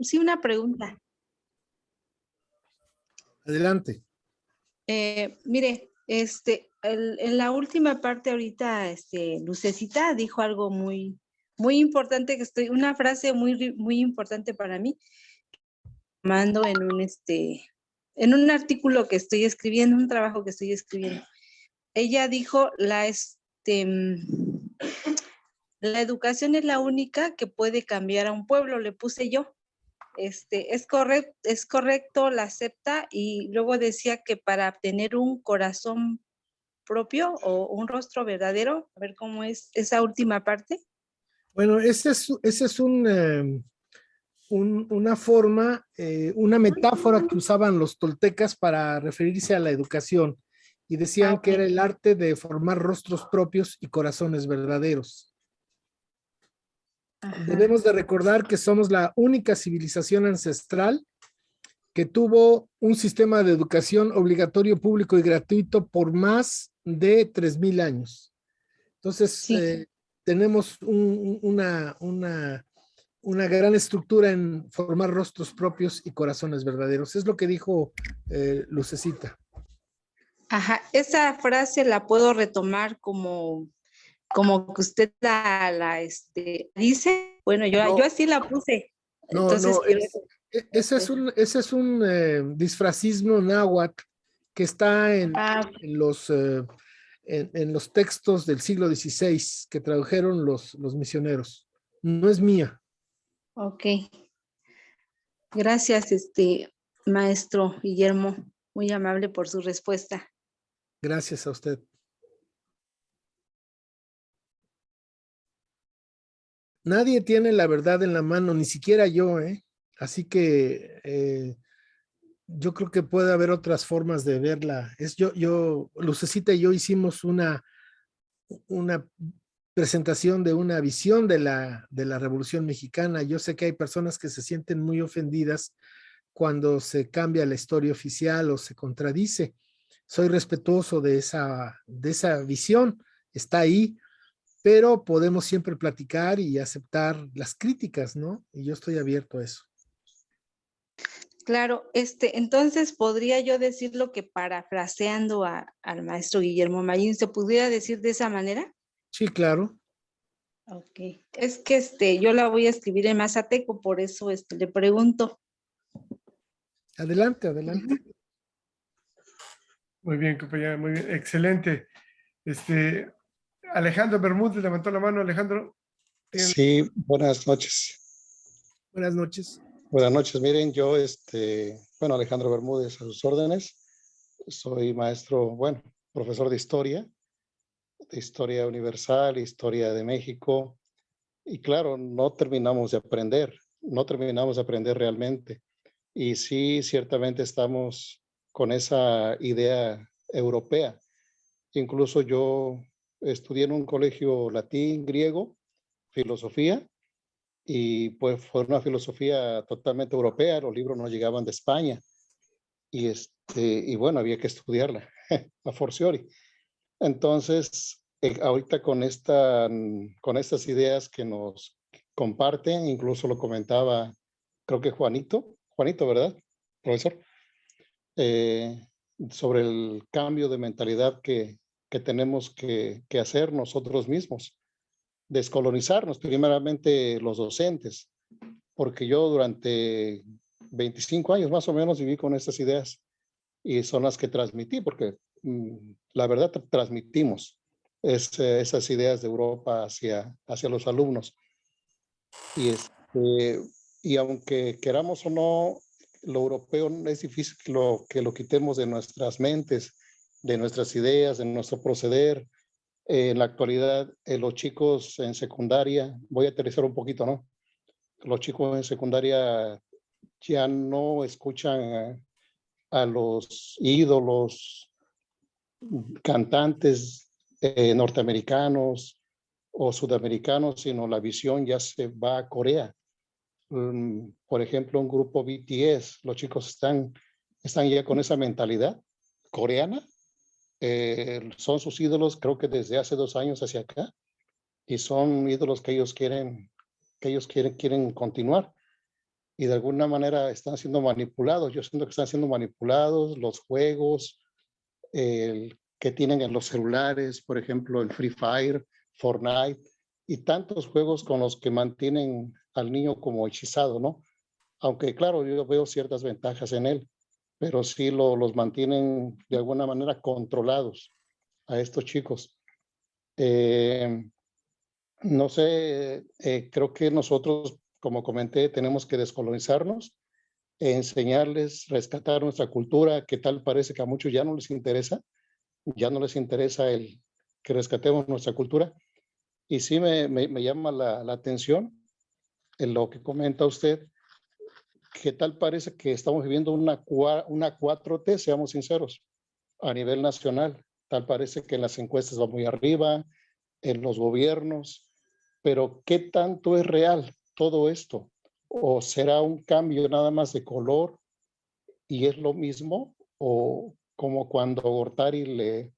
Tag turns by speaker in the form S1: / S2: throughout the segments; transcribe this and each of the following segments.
S1: sí, una pregunta.
S2: Adelante.
S1: Mire, en la última parte ahorita, Lucecita dijo algo muy, muy importante una frase muy, muy importante para mí. Mando en un artículo que estoy escribiendo, un trabajo que estoy escribiendo. Ella dijo, la educación es la única que puede cambiar a un pueblo, le puse yo. Es correcto, la acepta, y luego decía que para obtener un corazón propio o un rostro verdadero, a ver cómo es esa última parte.
S2: Bueno, ese es una forma, una metáfora que usaban los toltecas para referirse a la educación, y decían que era el arte de formar rostros propios y corazones verdaderos. Ajá. Debemos de recordar que somos la única civilización ancestral que tuvo un sistema de educación obligatorio, público y gratuito por más de 3,000 años. Entonces, sí, tenemos una gran estructura en formar rostros propios y corazones verdaderos. Es lo que dijo Lucecita.
S1: Ajá, esa frase la puedo retomar como que usted la dice. Bueno, yo así la puse. Entonces,
S2: ese es un disfrazismo náhuatl que está en los textos del siglo XVI que tradujeron los misioneros. No es mía.
S1: Ok. Gracias, maestro Guillermo. Muy amable por su respuesta.
S2: Gracias a usted. Nadie tiene la verdad en la mano, ni siquiera yo, ¿eh? Así que yo creo que puede haber otras formas de verla. Lucecita y yo hicimos una presentación de una visión de la Revolución Mexicana. Yo sé que hay personas que se sienten muy ofendidas cuando se cambia la historia oficial o se contradice. Soy respetuoso de esa visión, está ahí, pero podemos siempre platicar y aceptar las críticas, ¿no? Y yo estoy abierto a eso.
S1: Claro, entonces podría yo decir lo que, parafraseando al maestro Guillermo Mayín, ¿se pudiera decir de esa manera?
S2: Sí, claro.
S1: Ok, es que yo la voy a escribir en mazateco, por eso le pregunto.
S2: Adelante, adelante.
S3: Muy bien, compañera, muy bien, excelente. Alejandro Bermúdez levantó la mano. Alejandro.
S4: Sí, buenas noches.
S2: Buenas noches.
S4: Buenas noches. Miren, yo, Alejandro Bermúdez, a sus órdenes. Soy maestro, profesor de historia universal, historia de México. Y claro, no terminamos de aprender realmente. Y sí, ciertamente estamos con esa idea europea. Incluso yo estudié en un colegio latín, griego, filosofía, y pues fue una filosofía totalmente europea. Los libros no llegaban de España, y bueno, había que estudiarla a fortiori. Entonces, ahorita con estas ideas que nos comparten, incluso lo comentaba, creo que Juanito, ¿verdad, profesor? Sobre el cambio de mentalidad que tenemos que hacer nosotros mismos. Descolonizarnos, primeramente los docentes, porque yo durante 25 años más o menos viví con estas ideas y son las que transmití, porque la verdad transmitimos esas ideas de Europa hacia los alumnos. Y aunque queramos o no, lo europeo es difícil que lo quitemos de nuestras mentes, de nuestras ideas, de nuestro proceder. En la actualidad, los chicos en secundaria, voy a aterrizar un poquito, ¿no? Los chicos en secundaria ya no escuchan a los ídolos, cantantes norteamericanos o sudamericanos, sino la visión ya se va a Corea. Por ejemplo, un grupo BTS, los chicos están ya con esa mentalidad coreana. Son sus ídolos, creo que desde hace 2 años hacia acá, y son ídolos que ellos quieren continuar. y de alguna manera están siendo manipulados. Yo siento que están siendo manipulados los juegos que tienen en los celulares, por ejemplo, el Free Fire, Fortnite y tantos juegos con los que mantienen al niño como hechizado, ¿no? Aunque claro, yo veo ciertas ventajas en él, pero sí los mantienen de alguna manera controlados a estos chicos. No sé, creo que nosotros, como comenté, tenemos que descolonizarnos, enseñarles, rescatar nuestra cultura, que tal parece que a muchos ya no les interesa el que rescatemos nuestra cultura. Y sí me llama la atención en lo que comenta usted, que tal parece que estamos viviendo una 4T, seamos sinceros, a nivel nacional. Tal parece que en las encuestas va muy arriba, en los gobiernos, pero ¿qué tanto es real todo esto? ¿O será un cambio nada más de color y es lo mismo? ¿O como cuando Gortari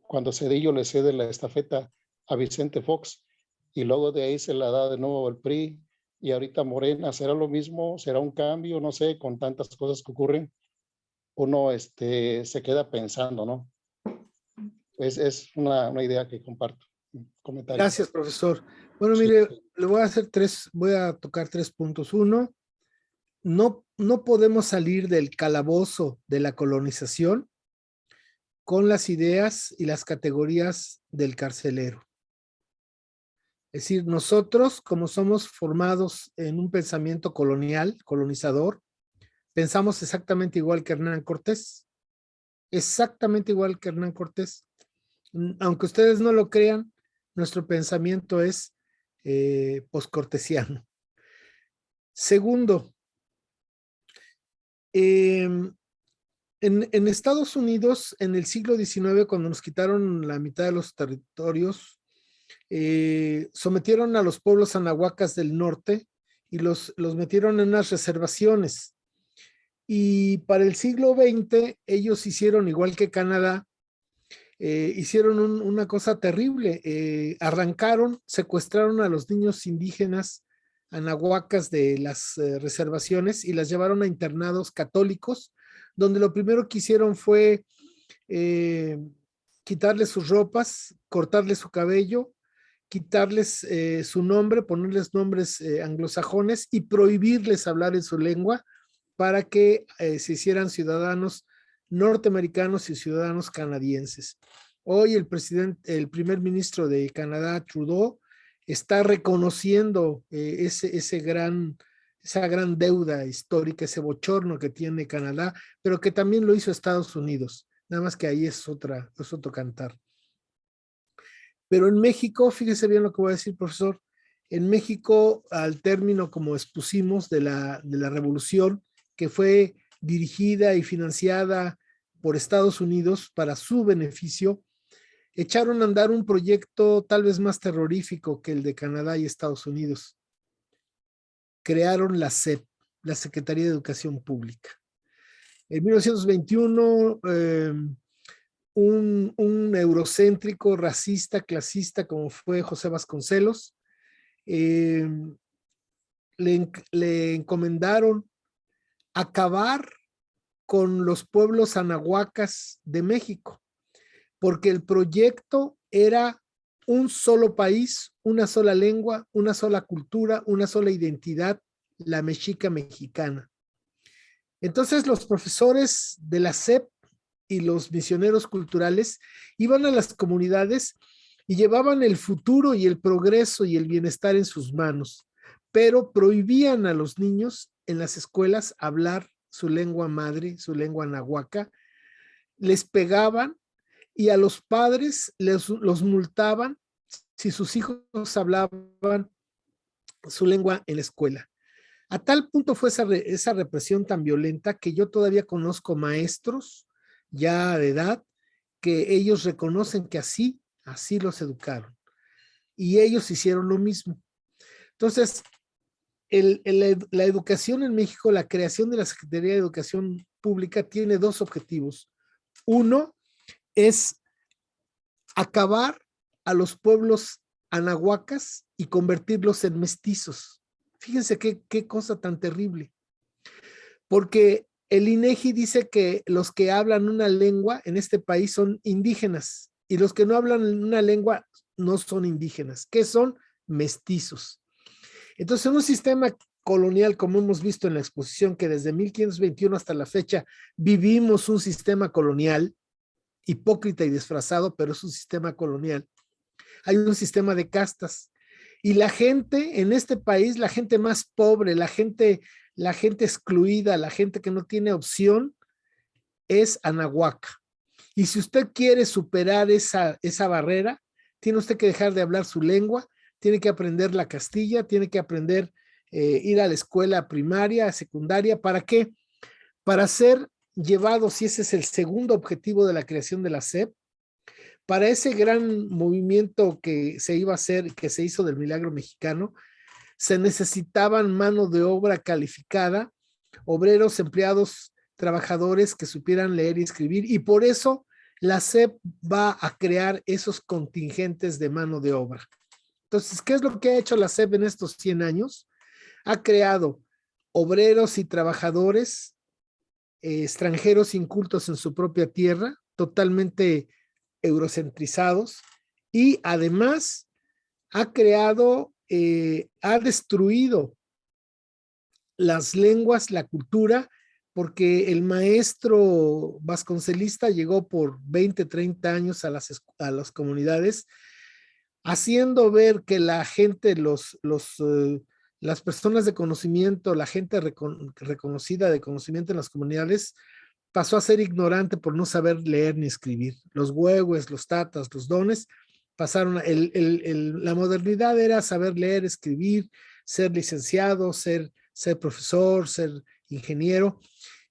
S4: cuando Cedillo le cede la estafeta a Vicente Fox y luego de ahí se la da de nuevo al PRI y ahorita Morena? ¿Será lo mismo? ¿Será un cambio? No sé, con tantas cosas que ocurren, uno se queda pensando, ¿no? Es una idea que comparto. Comentario.
S2: Gracias, profesor. Bueno,
S4: Sí,
S2: mire, le voy a tocar 3 puntos. Uno, no podemos salir del calabozo de la colonización con las ideas y las categorías del carcelero. Es decir, nosotros, como somos formados en un pensamiento colonial, colonizador, pensamos exactamente igual que Hernán Cortés. Exactamente igual que Hernán Cortés. Aunque ustedes no lo crean, nuestro pensamiento es poscortesiano. Segundo, en Estados Unidos, en el siglo XIX, cuando nos quitaron la mitad de los territorios, sometieron a los pueblos anahuacas del norte y los metieron en unas reservaciones. Y para el siglo XX, ellos hicieron, igual que Canadá, hicieron una cosa terrible. Arrancaron, secuestraron a los niños indígenas anahuacas de las reservaciones y las llevaron a internados católicos, donde lo primero que hicieron fue quitarles sus ropas, cortarles su cabello, quitarles su nombre, ponerles nombres anglosajones y prohibirles hablar en su lengua para que se hicieran ciudadanos norteamericanos y ciudadanos canadienses. Hoy el primer ministro de Canadá, Trudeau, está reconociendo esa gran deuda histórica, ese bochorno que tiene Canadá, pero que también lo hizo Estados Unidos. Nada más que ahí es otro cantar. Pero en México, fíjese bien lo que voy a decir, profesor. En México, al término, como expusimos, de la revolución, que fue dirigida y financiada por Estados Unidos para su beneficio, echaron a andar un proyecto tal vez más terrorífico que el de Canadá y Estados Unidos. Crearon la SEP, la Secretaría de Educación Pública. En 1921, un eurocéntrico, racista, clasista como fue José Vasconcelos, le encomendaron acabar con los pueblos anahuacas de México, porque el proyecto era un solo país, una sola lengua, una sola cultura, una sola identidad, la mexica mexicana. Entonces los profesores de la SEP y los misioneros culturales iban a las comunidades y llevaban el futuro y el progreso y el bienestar en sus manos, pero prohibían a los niños en las escuelas hablar su lengua madre, su lengua nahuaca, les pegaban y a los padres los multaban si sus hijos hablaban su lengua en la escuela. A tal punto fue esa represión tan violenta que yo todavía conozco maestros ya de edad que ellos reconocen que así los educaron. Y ellos hicieron lo mismo. Entonces, la educación en México, la creación de la Secretaría de Educación Pública tiene dos objetivos. Uno es acabar a los pueblos anahuacas y convertirlos en mestizos. Fíjense qué cosa tan terrible. Porque el INEGI dice que los que hablan una lengua en este país son indígenas y los que no hablan una lengua no son indígenas, que son mestizos. Entonces, en un sistema colonial, como hemos visto en la exposición, que desde 1521 hasta la fecha vivimos un sistema colonial, hipócrita y disfrazado, pero es un sistema colonial. Hay un sistema de castas. Y la gente en este país, la gente más pobre, la gente excluida, la gente que no tiene opción, es anahuaca. Y si usted quiere superar esa barrera, tiene usted que dejar de hablar su lengua, tiene que aprender la castilla, tiene que aprender ir a la escuela primaria, secundaria. ¿Para qué? Para ser llevados, y ese es el segundo objetivo de la creación de la SEP, para ese gran movimiento que se iba a hacer, que se hizo del milagro mexicano, se necesitaban mano de obra calificada, obreros, empleados, trabajadores que supieran leer y escribir, y por eso la SEP va a crear esos contingentes de mano de obra. Entonces, ¿qué es lo que ha hecho la SEP en estos 100 años? Ha creado obreros y trabajadores extranjeros incultos en su propia tierra, totalmente eurocentrizados, y además ha creado, ha destruido las lenguas, la cultura, porque el maestro vasconcelista llegó por 20, 30 años a las comunidades, haciendo ver que la gente, las personas de conocimiento, la gente reconocida de conocimiento en las comunidades, pasó a ser ignorante por no saber leer ni escribir. Los huehues, los tatas, los dones, pasaron, la modernidad era saber leer, escribir, ser licenciado, ser profesor, ser ingeniero.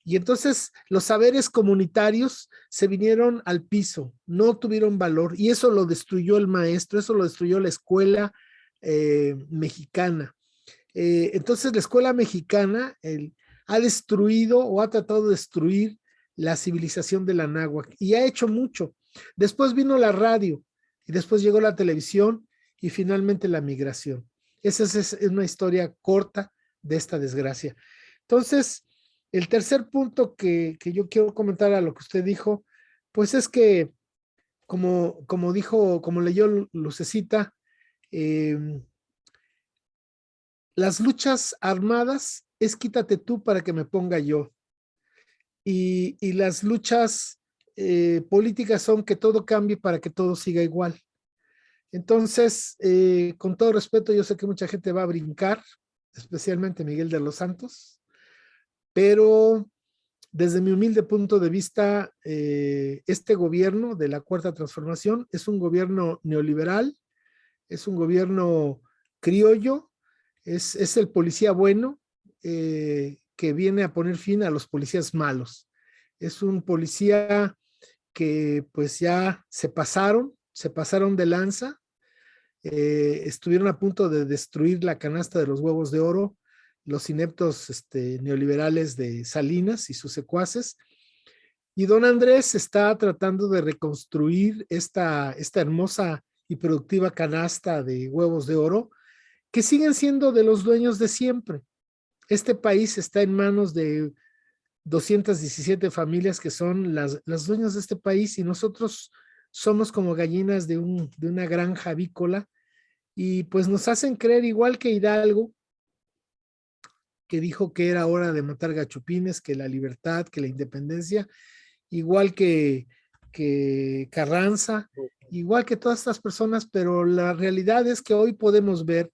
S2: Y entonces los saberes comunitarios se vinieron al piso, no tuvieron valor, y eso lo destruyó el maestro, eso lo destruyó la escuela mexicana. Entonces la escuela mexicana ha destruido o ha tratado de destruir la civilización de la náhuatl, y ha hecho mucho. Después vino la radio, y después llegó la televisión, y finalmente la migración. Esa es una historia corta de esta desgracia. Entonces, el tercer punto que yo quiero comentar a lo que usted dijo, pues es que, como leyó Lucecita, las luchas armadas es quítate tú para que me ponga yo. Y las luchas políticas son que todo cambie para que todo siga igual. Entonces, con todo respeto, yo sé que mucha gente va a brincar, especialmente Miguel de los Santos, pero desde mi humilde punto de vista, este gobierno de la Cuarta Transformación es un gobierno neoliberal, es un gobierno criollo, es el policía bueno que viene a poner fin a los policías malos. Es un policía que pues ya se pasaron de lanza, estuvieron a punto de destruir la canasta de los huevos de oro, los ineptos neoliberales de Salinas y sus secuaces, y don Andrés está tratando de reconstruir esta hermosa y productiva canasta de huevos de oro que siguen siendo de los dueños de siempre. Este país está en manos de 217 familias que son las dueñas de este país, y nosotros somos como gallinas de una granja avícola, y pues nos hacen creer, igual que Hidalgo, que dijo que era hora de matar gachupines, que la libertad, que la independencia, igual que Carranza, igual que todas estas personas, pero la realidad es que hoy podemos ver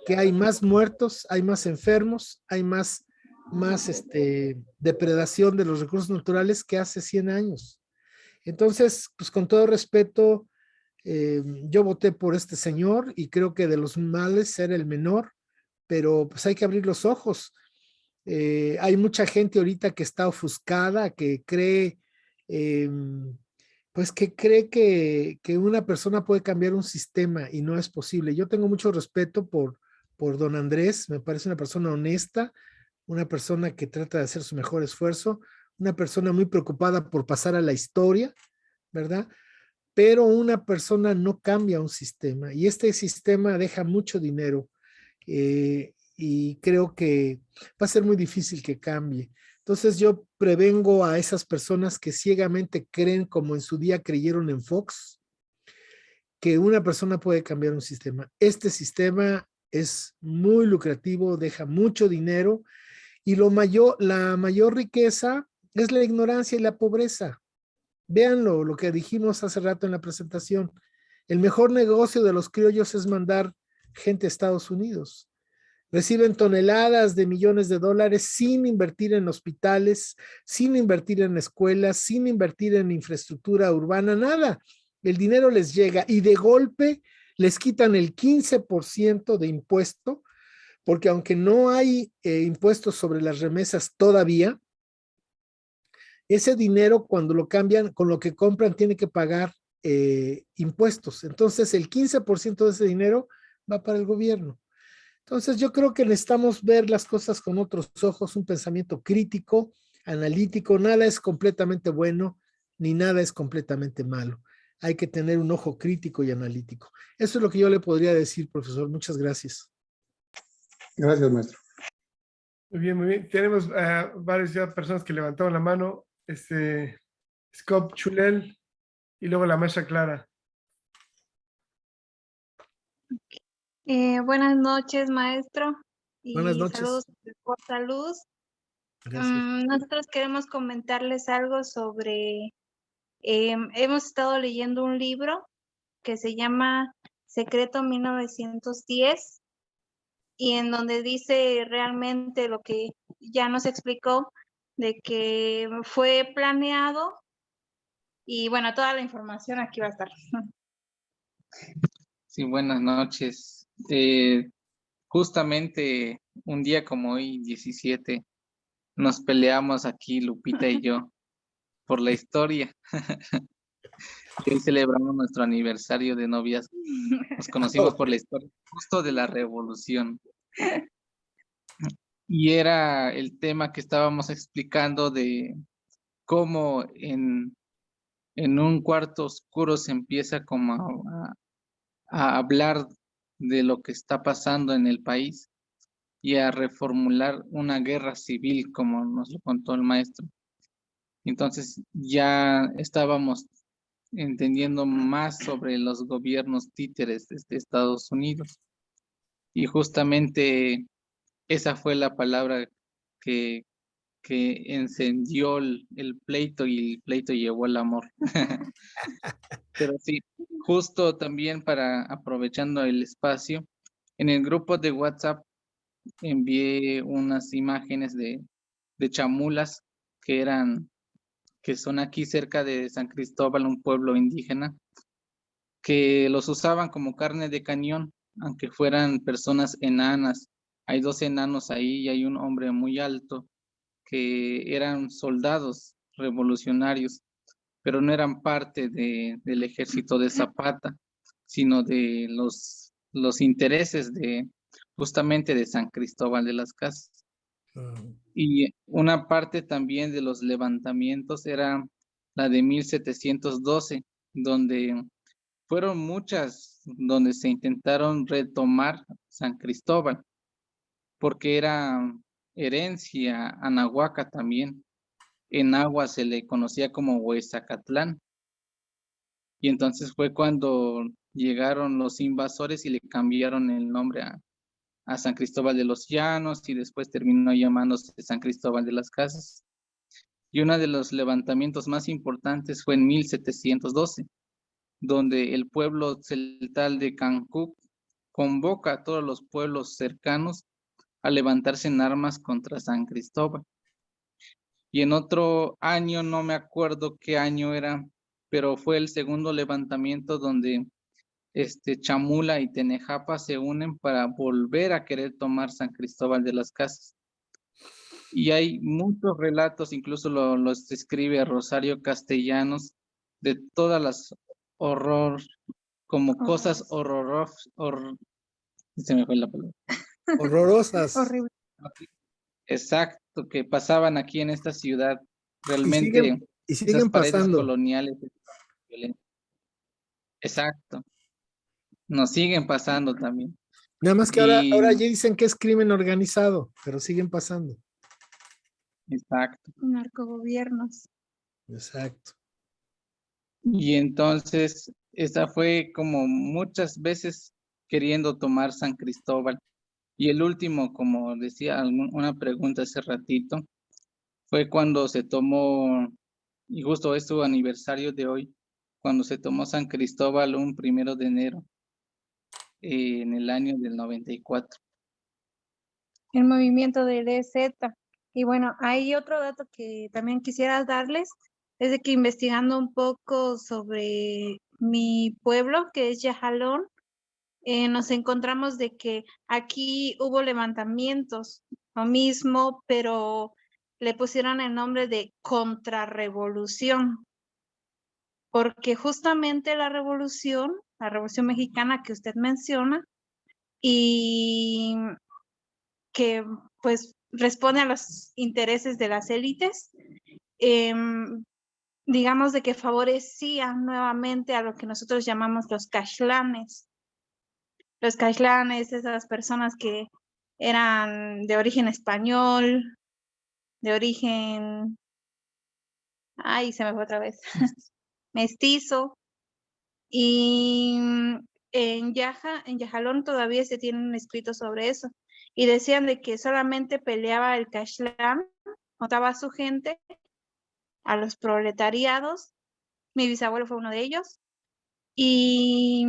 S2: que hay más muertos, hay más enfermos, hay más depredación de los recursos naturales que hace 100 años. Entonces, pues con todo respeto, yo voté por este señor y creo que de los males era el menor, pero pues hay que abrir los ojos. Hay mucha gente ahorita que está ofuscada, que cree, pues que cree que una persona puede cambiar un sistema, y no es posible. Yo tengo mucho respeto por don Andrés, me parece una persona honesta, una persona que trata de hacer su mejor esfuerzo, una persona muy preocupada por pasar a la historia, ¿verdad? Pero una persona no cambia un sistema, y este sistema deja mucho dinero. y creo que va a ser muy difícil que cambie. Entonces yo prevengo a esas personas que ciegamente creen, como en su día creyeron en Fox, que una persona puede cambiar un sistema. Este sistema es muy lucrativo, deja mucho dinero y la mayor riqueza es la ignorancia y la pobreza. Véanlo, lo que dijimos hace rato en la presentación. El mejor negocio de los criollos es mandar gente a Estados Unidos. Reciben toneladas de millones de dólares sin invertir en hospitales, sin invertir en escuelas, sin invertir en infraestructura urbana, nada. El dinero les llega y de golpe les quitan el 15% de impuesto, porque aunque no hay impuestos sobre las remesas todavía, ese dinero cuando lo cambian, con lo que compran, tiene que pagar impuestos. Entonces el 15% de ese dinero va para el gobierno. Entonces yo creo que necesitamos ver las cosas con otros ojos, un pensamiento crítico, analítico. Nada es completamente bueno, ni nada es completamente malo. Hay que tener un ojo crítico y analítico. Eso es lo que yo le podría decir, profesor. Muchas gracias.
S5: Gracias, maestro.
S3: Muy bien, muy bien. Tenemos varias ya personas que levantaron la mano. Scott Chulel y luego la maestra Clara.
S6: Buenas noches, maestro.
S2: Buenas
S6: Y
S2: noches.
S6: saludos de Corta Luz.
S2: Gracias.
S6: Nosotros queremos comentarles algo sobre, hemos estado leyendo un libro que se llama Secreto 1910 y en donde dice realmente lo que ya nos explicó de que fue planeado y bueno, toda la información aquí va a estar.
S7: Sí, buenas noches. Justamente un día como hoy, 17, nos peleamos aquí, Lupita y yo, por la historia. Hoy celebramos nuestro aniversario de novias. Nos conocimos por la historia justo de la revolución. Y era el tema que estábamos explicando de cómo en un cuarto oscuro se empieza como a hablar de lo que está pasando en el país y a reformular una guerra civil, como nos lo contó el maestro. Entonces ya estábamos entendiendo más sobre los gobiernos títeres de Estados Unidos. Y justamente esa fue la palabra que encendió el pleito y el pleito llevó el amor. Pero sí, justo también aprovechando el espacio, en el grupo de WhatsApp envié unas imágenes de chamulas que son aquí cerca de San Cristóbal, un pueblo indígena, que los usaban como carne de cañón, aunque fueran personas enanas. Hay 2 enanos ahí y hay un hombre muy alto que eran soldados revolucionarios, pero no eran parte del ejército de Zapata, sino de los intereses justamente de San Cristóbal de las Casas. Y una parte también de los levantamientos era la de 1712, donde fueron muchas, donde se intentaron retomar San Cristóbal, porque era herencia anahuaca también. En agua se le conocía como Huezacatlán. Y entonces fue cuando llegaron los invasores y le cambiaron el nombre a San Cristóbal de los Llanos y después terminó llamándose San Cristóbal de las Casas. Y uno de los levantamientos más importantes fue en 1712, donde el pueblo celtal de Cancún convoca a todos los pueblos cercanos a levantarse en armas contra San Cristóbal. Y en otro año, no me acuerdo qué año era, pero fue el segundo levantamiento donde Chamula y Tenejapa se unen para volver a querer tomar San Cristóbal de las Casas. Y hay muchos relatos, incluso los escribe Rosario Castellanos, de todas las cosas horrorosas, se me fue la palabra.
S2: Horrorosas.
S6: Horrible.
S7: Exacto, que pasaban aquí en esta ciudad. Realmente
S2: Y siguen
S7: esas paredes
S2: pasando.
S7: coloniales. Exacto. Nos siguen pasando también.
S2: Nada más que ahora
S7: Y-
S2: ya dicen que es crimen organizado, pero siguen pasando.
S7: Exacto.
S6: Narcogobiernos.
S2: Exacto.
S7: Y entonces, esa fue como muchas veces queriendo tomar San Cristóbal. Y el último, como decía una pregunta hace ratito, fue cuando se tomó, y justo es su aniversario de hoy, cuando se tomó San Cristóbal un 1 de enero en el año del 94.
S6: El movimiento del EZ. Y bueno, hay otro dato que también quisiera darles, es de que investigando un poco sobre mi pueblo, que es Yajalón, nos encontramos de que aquí hubo levantamientos, lo mismo, pero le pusieron el nombre de contrarrevolución, porque justamente la revolución mexicana que usted menciona, y que pues responde a los intereses de las élites, digamos de que favorecía nuevamente a lo que nosotros llamamos los cashlanes. Los cashlanes, esas personas que eran de origen español, de origen, ay, se me fue otra vez, mestizo, y en Yajalón todavía se tienen escritos sobre eso, y decían de que solamente peleaba el cashlán, mataba a su gente, a los proletariados, mi bisabuelo fue uno de ellos, y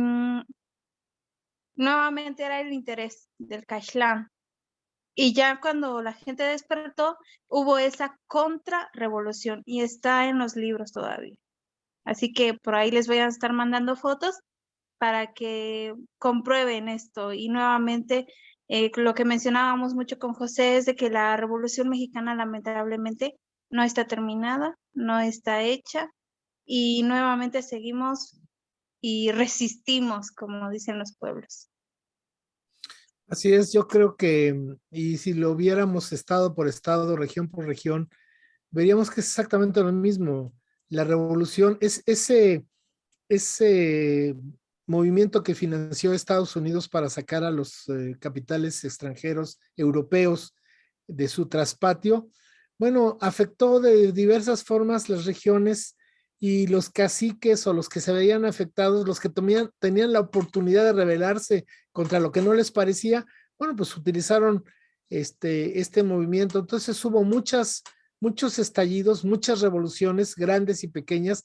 S6: nuevamente era el interés del cashlán. Y ya cuando la gente despertó, hubo esa contrarrevolución y está en los libros todavía. Así que por ahí les voy a estar mandando fotos para que comprueben esto. Y nuevamente, lo que mencionábamos mucho con José es de que la Revolución Mexicana lamentablemente no está terminada, no está hecha y nuevamente seguimos y resistimos, como dicen los pueblos.
S2: Así es, yo creo que, y si lo hubiéramos estado por estado, región por región, veríamos que es exactamente lo mismo. La revolución es ese movimiento que financió Estados Unidos para sacar a los capitales extranjeros europeos de su traspatio. Bueno, afectó de diversas formas las regiones y los caciques o los que se veían afectados, los que tenían la oportunidad de rebelarse contra lo que no les parecía, bueno, pues utilizaron este movimiento. Entonces hubo muchos estallidos, muchas revoluciones grandes y pequeñas,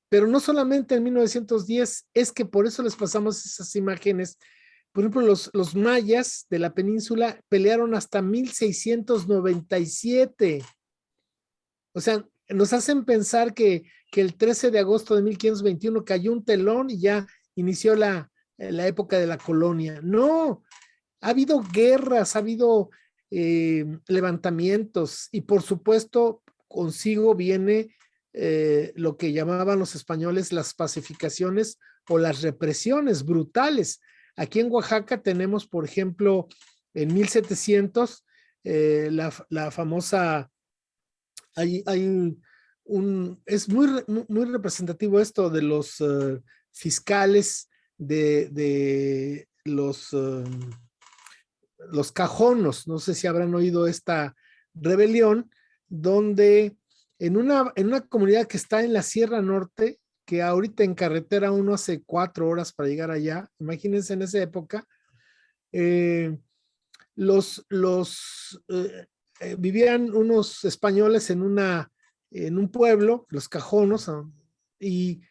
S2: pero no solamente en 1910, es que por eso les pasamos esas imágenes. Por ejemplo, los mayas de la península pelearon hasta 1697. O sea, nos hacen pensar que el 13 de agosto de 1521 cayó un telón y ya inició la época de la colonia. No, ha habido guerras, ha habido levantamientos y por supuesto consigo viene lo que llamaban los españoles las pacificaciones o las represiones brutales. Aquí en Oaxaca tenemos, por ejemplo, en 1700, la famosa, es muy representativo esto de los fiscales de los cajonos. No sé si habrán oído esta rebelión, donde en una comunidad que está en la Sierra Norte, que ahorita en carretera uno hace 4 horas para llegar allá, imagínense en esa época, vivían unos españoles en un pueblo, los cajonos, y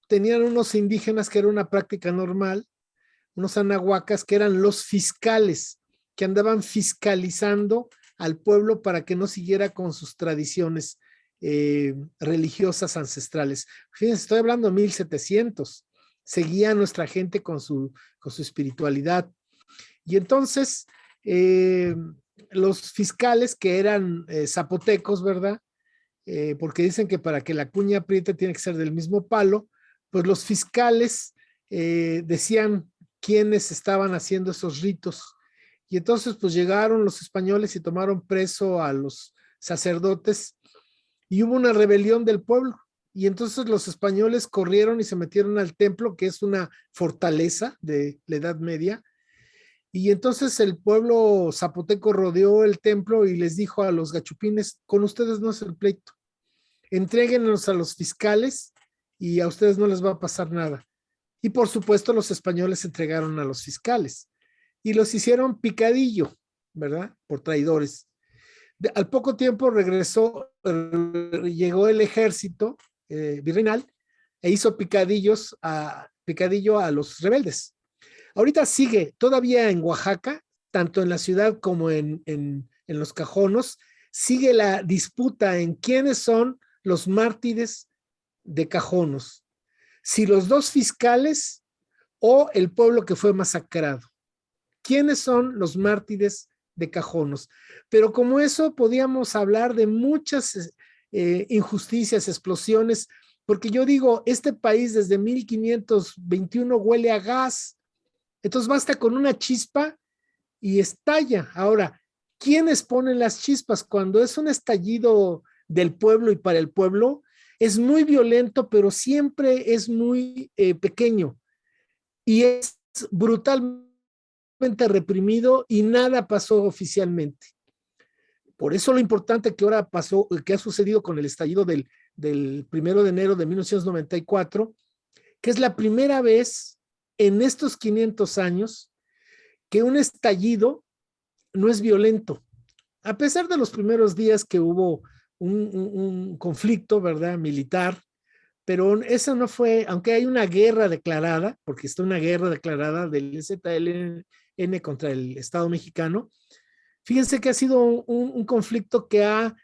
S2: tenían unos indígenas que era una práctica normal, unos anahuacas que eran los fiscales, que andaban fiscalizando al pueblo para que no siguiera con sus tradiciones religiosas ancestrales. Fíjense, estoy hablando de 1700, seguía nuestra gente con su espiritualidad. Y entonces, los fiscales que eran zapotecos, ¿verdad? Porque dicen que para que la cuña apriete tiene que ser del mismo palo, pues los fiscales decían quiénes estaban haciendo esos ritos. Y entonces pues llegaron los españoles y tomaron preso a los sacerdotes y hubo una rebelión del pueblo. y entonces los españoles corrieron y se metieron al templo, que es una fortaleza de la Edad Media, y entonces el pueblo zapoteco rodeó el templo y les dijo a los gachupines, con ustedes no es el pleito, entréguenlos a los fiscales y a ustedes no les va a pasar nada. Y por supuesto los españoles entregaron a los fiscales y los hicieron picadillo, ¿verdad? Por traidores. Al poco tiempo llegó el ejército virreinal e hizo picadillo a los rebeldes. Ahorita sigue todavía en Oaxaca, tanto en la ciudad como en los cajonos, sigue la disputa en quiénes son los mártires de Cajonos, si los dos fiscales o el pueblo que fue masacrado. ¿Quiénes son los mártires de Cajonos? Pero como eso podíamos hablar de muchas injusticias, explosiones, porque yo digo, este país desde 1521 huele a gas, entonces basta con una chispa y estalla. Ahora, ¿quiénes ponen las chispas? Cuando es un estallido del pueblo y para el pueblo, es muy violento, pero siempre es muy pequeño y es brutalmente reprimido y nada pasó oficialmente. Por eso lo importante que ahora pasó, que ha sucedido con el estallido del 1 de enero de 1994, que es la primera vez en estos 500 años que un estallido no es violento. A pesar de los primeros días que hubo un conflicto, ¿verdad?, militar, pero eso no fue, aunque hay una guerra declarada, porque está una guerra declarada del ZLN contra el Estado mexicano, fíjense que ha sido un conflicto que ha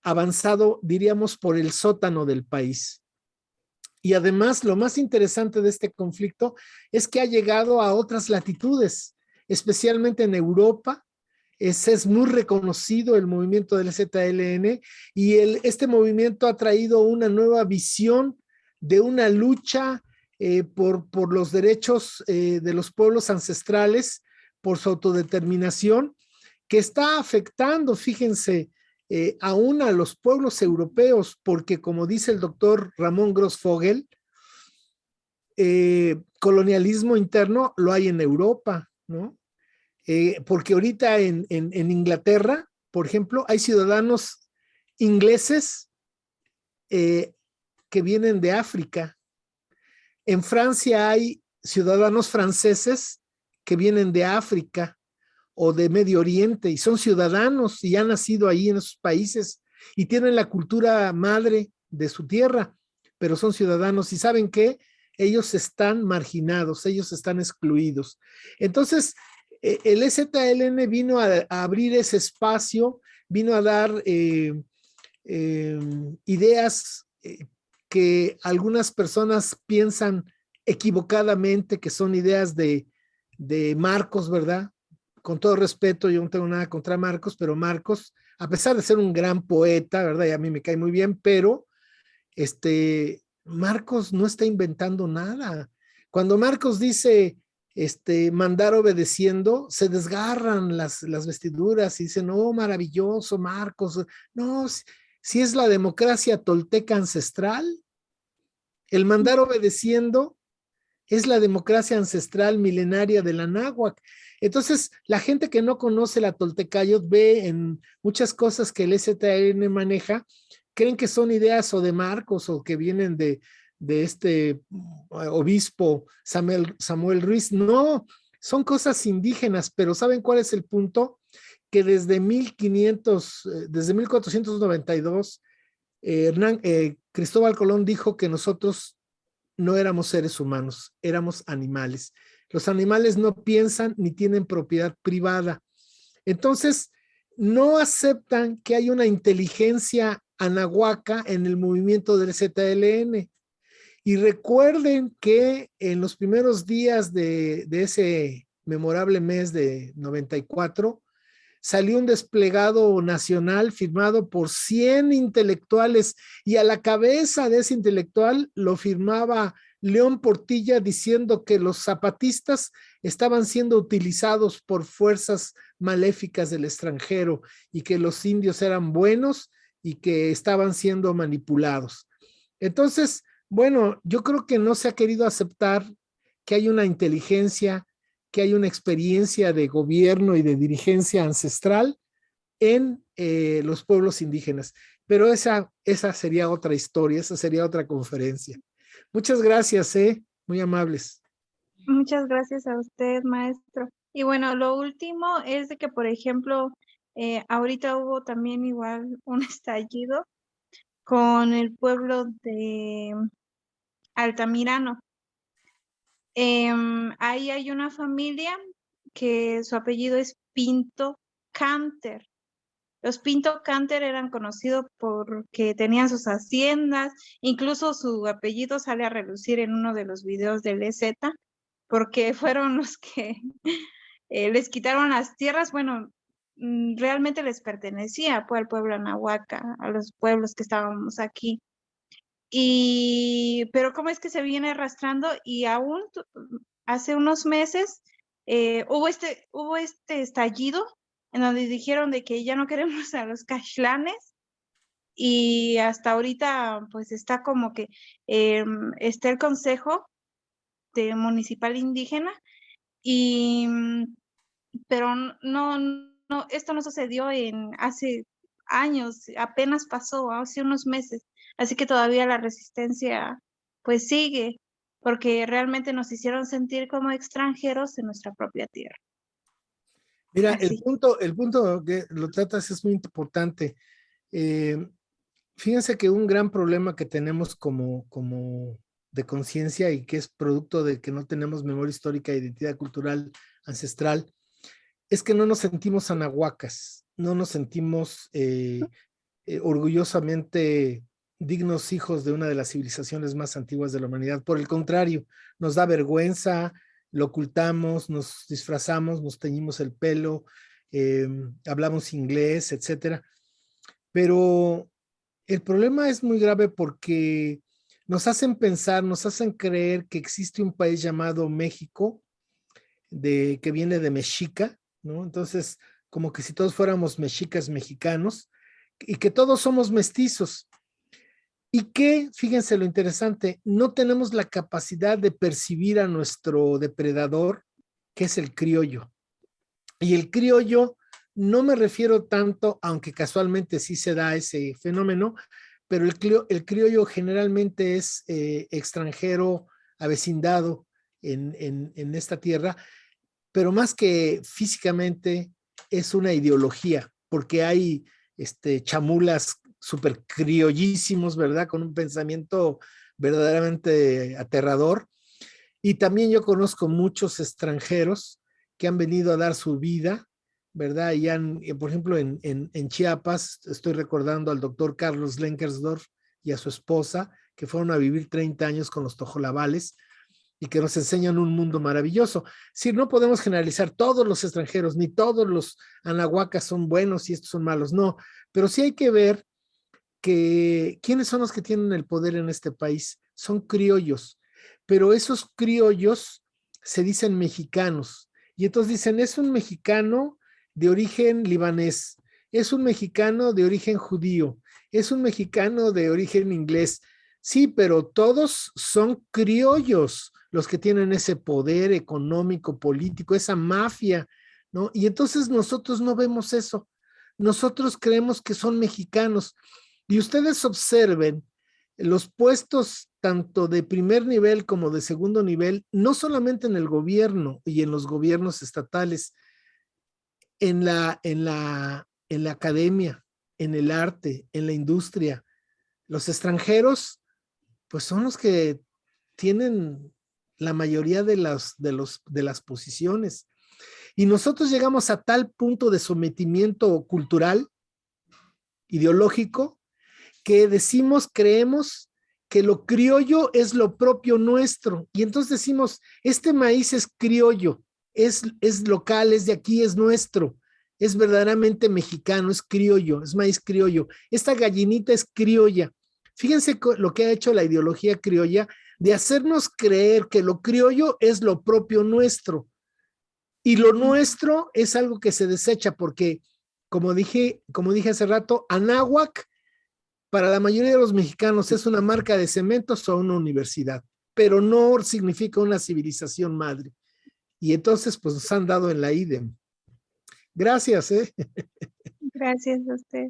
S2: avanzado, diríamos, por el sótano del país. Y además, lo más interesante de este conflicto es que ha llegado a otras latitudes, especialmente en Europa. Es muy reconocido el movimiento del ZLN y este movimiento ha traído una nueva visión de una lucha por los derechos de los pueblos ancestrales, por su autodeterminación, que está afectando, fíjense, aún a los pueblos europeos, porque como dice el doctor Ramón Grossfogel, colonialismo interno lo hay en Europa, ¿no? Porque ahorita en Inglaterra, por ejemplo, hay ciudadanos ingleses que vienen de África. En Francia hay ciudadanos franceses que vienen de África o de Medio Oriente y son ciudadanos y han nacido ahí en esos países y tienen la cultura madre de su tierra, pero son ciudadanos y ¿saben qué? Ellos están marginados, ellos están excluidos. Entonces, el ZLN vino a abrir ese espacio, vino a dar ideas que algunas personas piensan equivocadamente que son ideas de Marcos, ¿verdad? Con todo respeto, yo no tengo nada contra Marcos, pero Marcos, a pesar de ser un gran poeta, ¿verdad? Y a mí me cae muy bien, pero Marcos no está inventando nada. Cuando Marcos dice mandar obedeciendo, se desgarran las vestiduras y dicen, oh, maravilloso, Marcos. No, si es la democracia tolteca ancestral, el mandar obedeciendo es la democracia ancestral milenaria de la náhuatl. Entonces, la gente que no conoce la Toltecayot ve en muchas cosas que el ZLN maneja, creen que son ideas o de Marcos o que vienen de este obispo Samuel Ruiz. No, son cosas indígenas, pero ¿saben cuál es el punto? Que desde 1492, Cristóbal Colón dijo que nosotros no éramos seres humanos, éramos animales. Los animales no piensan ni tienen propiedad privada. Entonces, no aceptan que hay una inteligencia anahuaca en el movimiento del ZLN. Y recuerden que en los primeros días de ese memorable mes de 94, salió un desplegado nacional firmado por 100 intelectuales y a la cabeza de ese intelectual lo firmaba León Portilla diciendo que los zapatistas estaban siendo utilizados por fuerzas maléficas del extranjero y que los indios eran buenos y que estaban siendo manipulados. Entonces, bueno, yo creo que no se ha querido aceptar que hay una inteligencia, que hay una experiencia de gobierno y de dirigencia ancestral en los pueblos indígenas. Pero esa sería otra historia, esa sería otra conferencia. Muchas gracias, muy amables.
S6: Muchas gracias a usted, maestro. Y bueno, lo último es de que, por ejemplo, ahorita hubo también igual un estallido con el pueblo de Altamirano. Ahí hay una familia que su apellido es Pinto Canter. Los Pinto Canter eran conocidos porque tenían sus haciendas, incluso su apellido sale a relucir en uno de los videos del EZ, porque fueron los que les quitaron las tierras, bueno, realmente les pertenecía pues, al pueblo Anahuaca, a los pueblos que estábamos aquí. Pero cómo es que se viene arrastrando y aún hace unos meses hubo este estallido en donde dijeron de que ya no queremos a los caxlanes y hasta ahorita pues está como que está el Consejo Municipal Indígena pero esto no sucedió hace años, apenas pasó, hace unos meses, así que todavía la resistencia pues sigue, porque realmente nos hicieron sentir como extranjeros en nuestra propia tierra.
S2: Mira,
S6: Así.
S2: el punto que lo tratas es muy importante. Fíjense que un gran problema que tenemos como de conciencia y que es producto de que no tenemos memoria histórica e identidad cultural ancestral, es que no nos sentimos anahuacas, no nos sentimos orgullosamente dignos hijos de una de las civilizaciones más antiguas de la humanidad. Por el contrario, nos da vergüenza, lo ocultamos, nos disfrazamos, nos teñimos el pelo, hablamos inglés, etcétera. Pero el problema es muy grave porque nos hacen pensar, nos hacen creer que existe un país llamado México, que viene de mexica, ¿no? Entonces, como que si todos fuéramos mexicas mexicanos y que todos somos mestizos. Y que, fíjense lo interesante, no tenemos la capacidad de percibir a nuestro depredador, que es el criollo. Y el criollo, no me refiero tanto, aunque casualmente sí se da ese fenómeno, pero el criollo generalmente es extranjero, avecindado en esta tierra, pero más que físicamente es una ideología, porque hay chamulas súper criollísimos, ¿verdad? Con un pensamiento verdaderamente aterrador. Y también yo conozco muchos extranjeros que han venido a dar su vida, ¿verdad? Y por ejemplo, en Chiapas, estoy recordando al doctor Carlos Lenkersdorf y a su esposa, que fueron a vivir 30 años con los tojolabales y que nos enseñan un mundo maravilloso. Si no podemos generalizar todos los extranjeros, ni todos los anahuacas son buenos y estos son malos, no, pero sí hay que ver que quiénes son los que tienen el poder en este país. Son criollos, pero esos criollos se dicen mexicanos y entonces dicen, es un mexicano de origen libanés, es un mexicano de origen judío, es un mexicano de origen inglés. Sí, pero todos son criollos los que tienen ese poder económico, político, esa mafia, ¿no? Y entonces nosotros no vemos eso. Nosotros creemos que son mexicanos. Y ustedes observen los puestos tanto de primer nivel como de segundo nivel, no solamente en el gobierno y en los gobiernos estatales, en la academia, en el arte, en la industria. Los extranjeros, pues son los que tienen la mayoría de las posiciones. Y nosotros llegamos a tal punto de sometimiento cultural, ideológico, que creemos que lo criollo es lo propio nuestro. Y entonces decimos, este maíz es criollo, es local, es de aquí, es nuestro, es verdaderamente mexicano, es criollo, es maíz criollo. Esta gallinita es criolla. Fíjense lo que ha hecho la ideología criolla de hacernos creer que lo criollo es lo propio nuestro. Y lo nuestro es algo que se desecha porque, como dije hace rato, anáhuac para la mayoría de los mexicanos es una marca de cementos o una universidad, pero no significa una civilización madre. Y entonces, pues nos han dado en la IDEM. Gracias, ¿eh?
S6: Gracias a usted.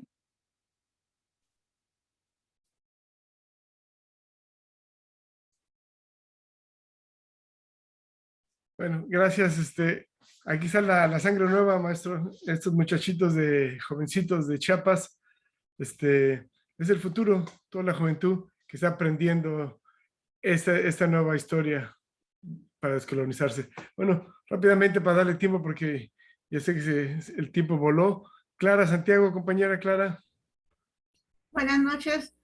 S3: Bueno, gracias. Aquí está la sangre nueva, maestro. Estos muchachitos jovencitos de Chiapas, es el futuro, toda la juventud que está aprendiendo esta nueva historia para descolonizarse. Bueno, rápidamente para darle tiempo porque ya sé que el tiempo voló. Clara Santiago, compañera Clara.
S8: Buenas noches.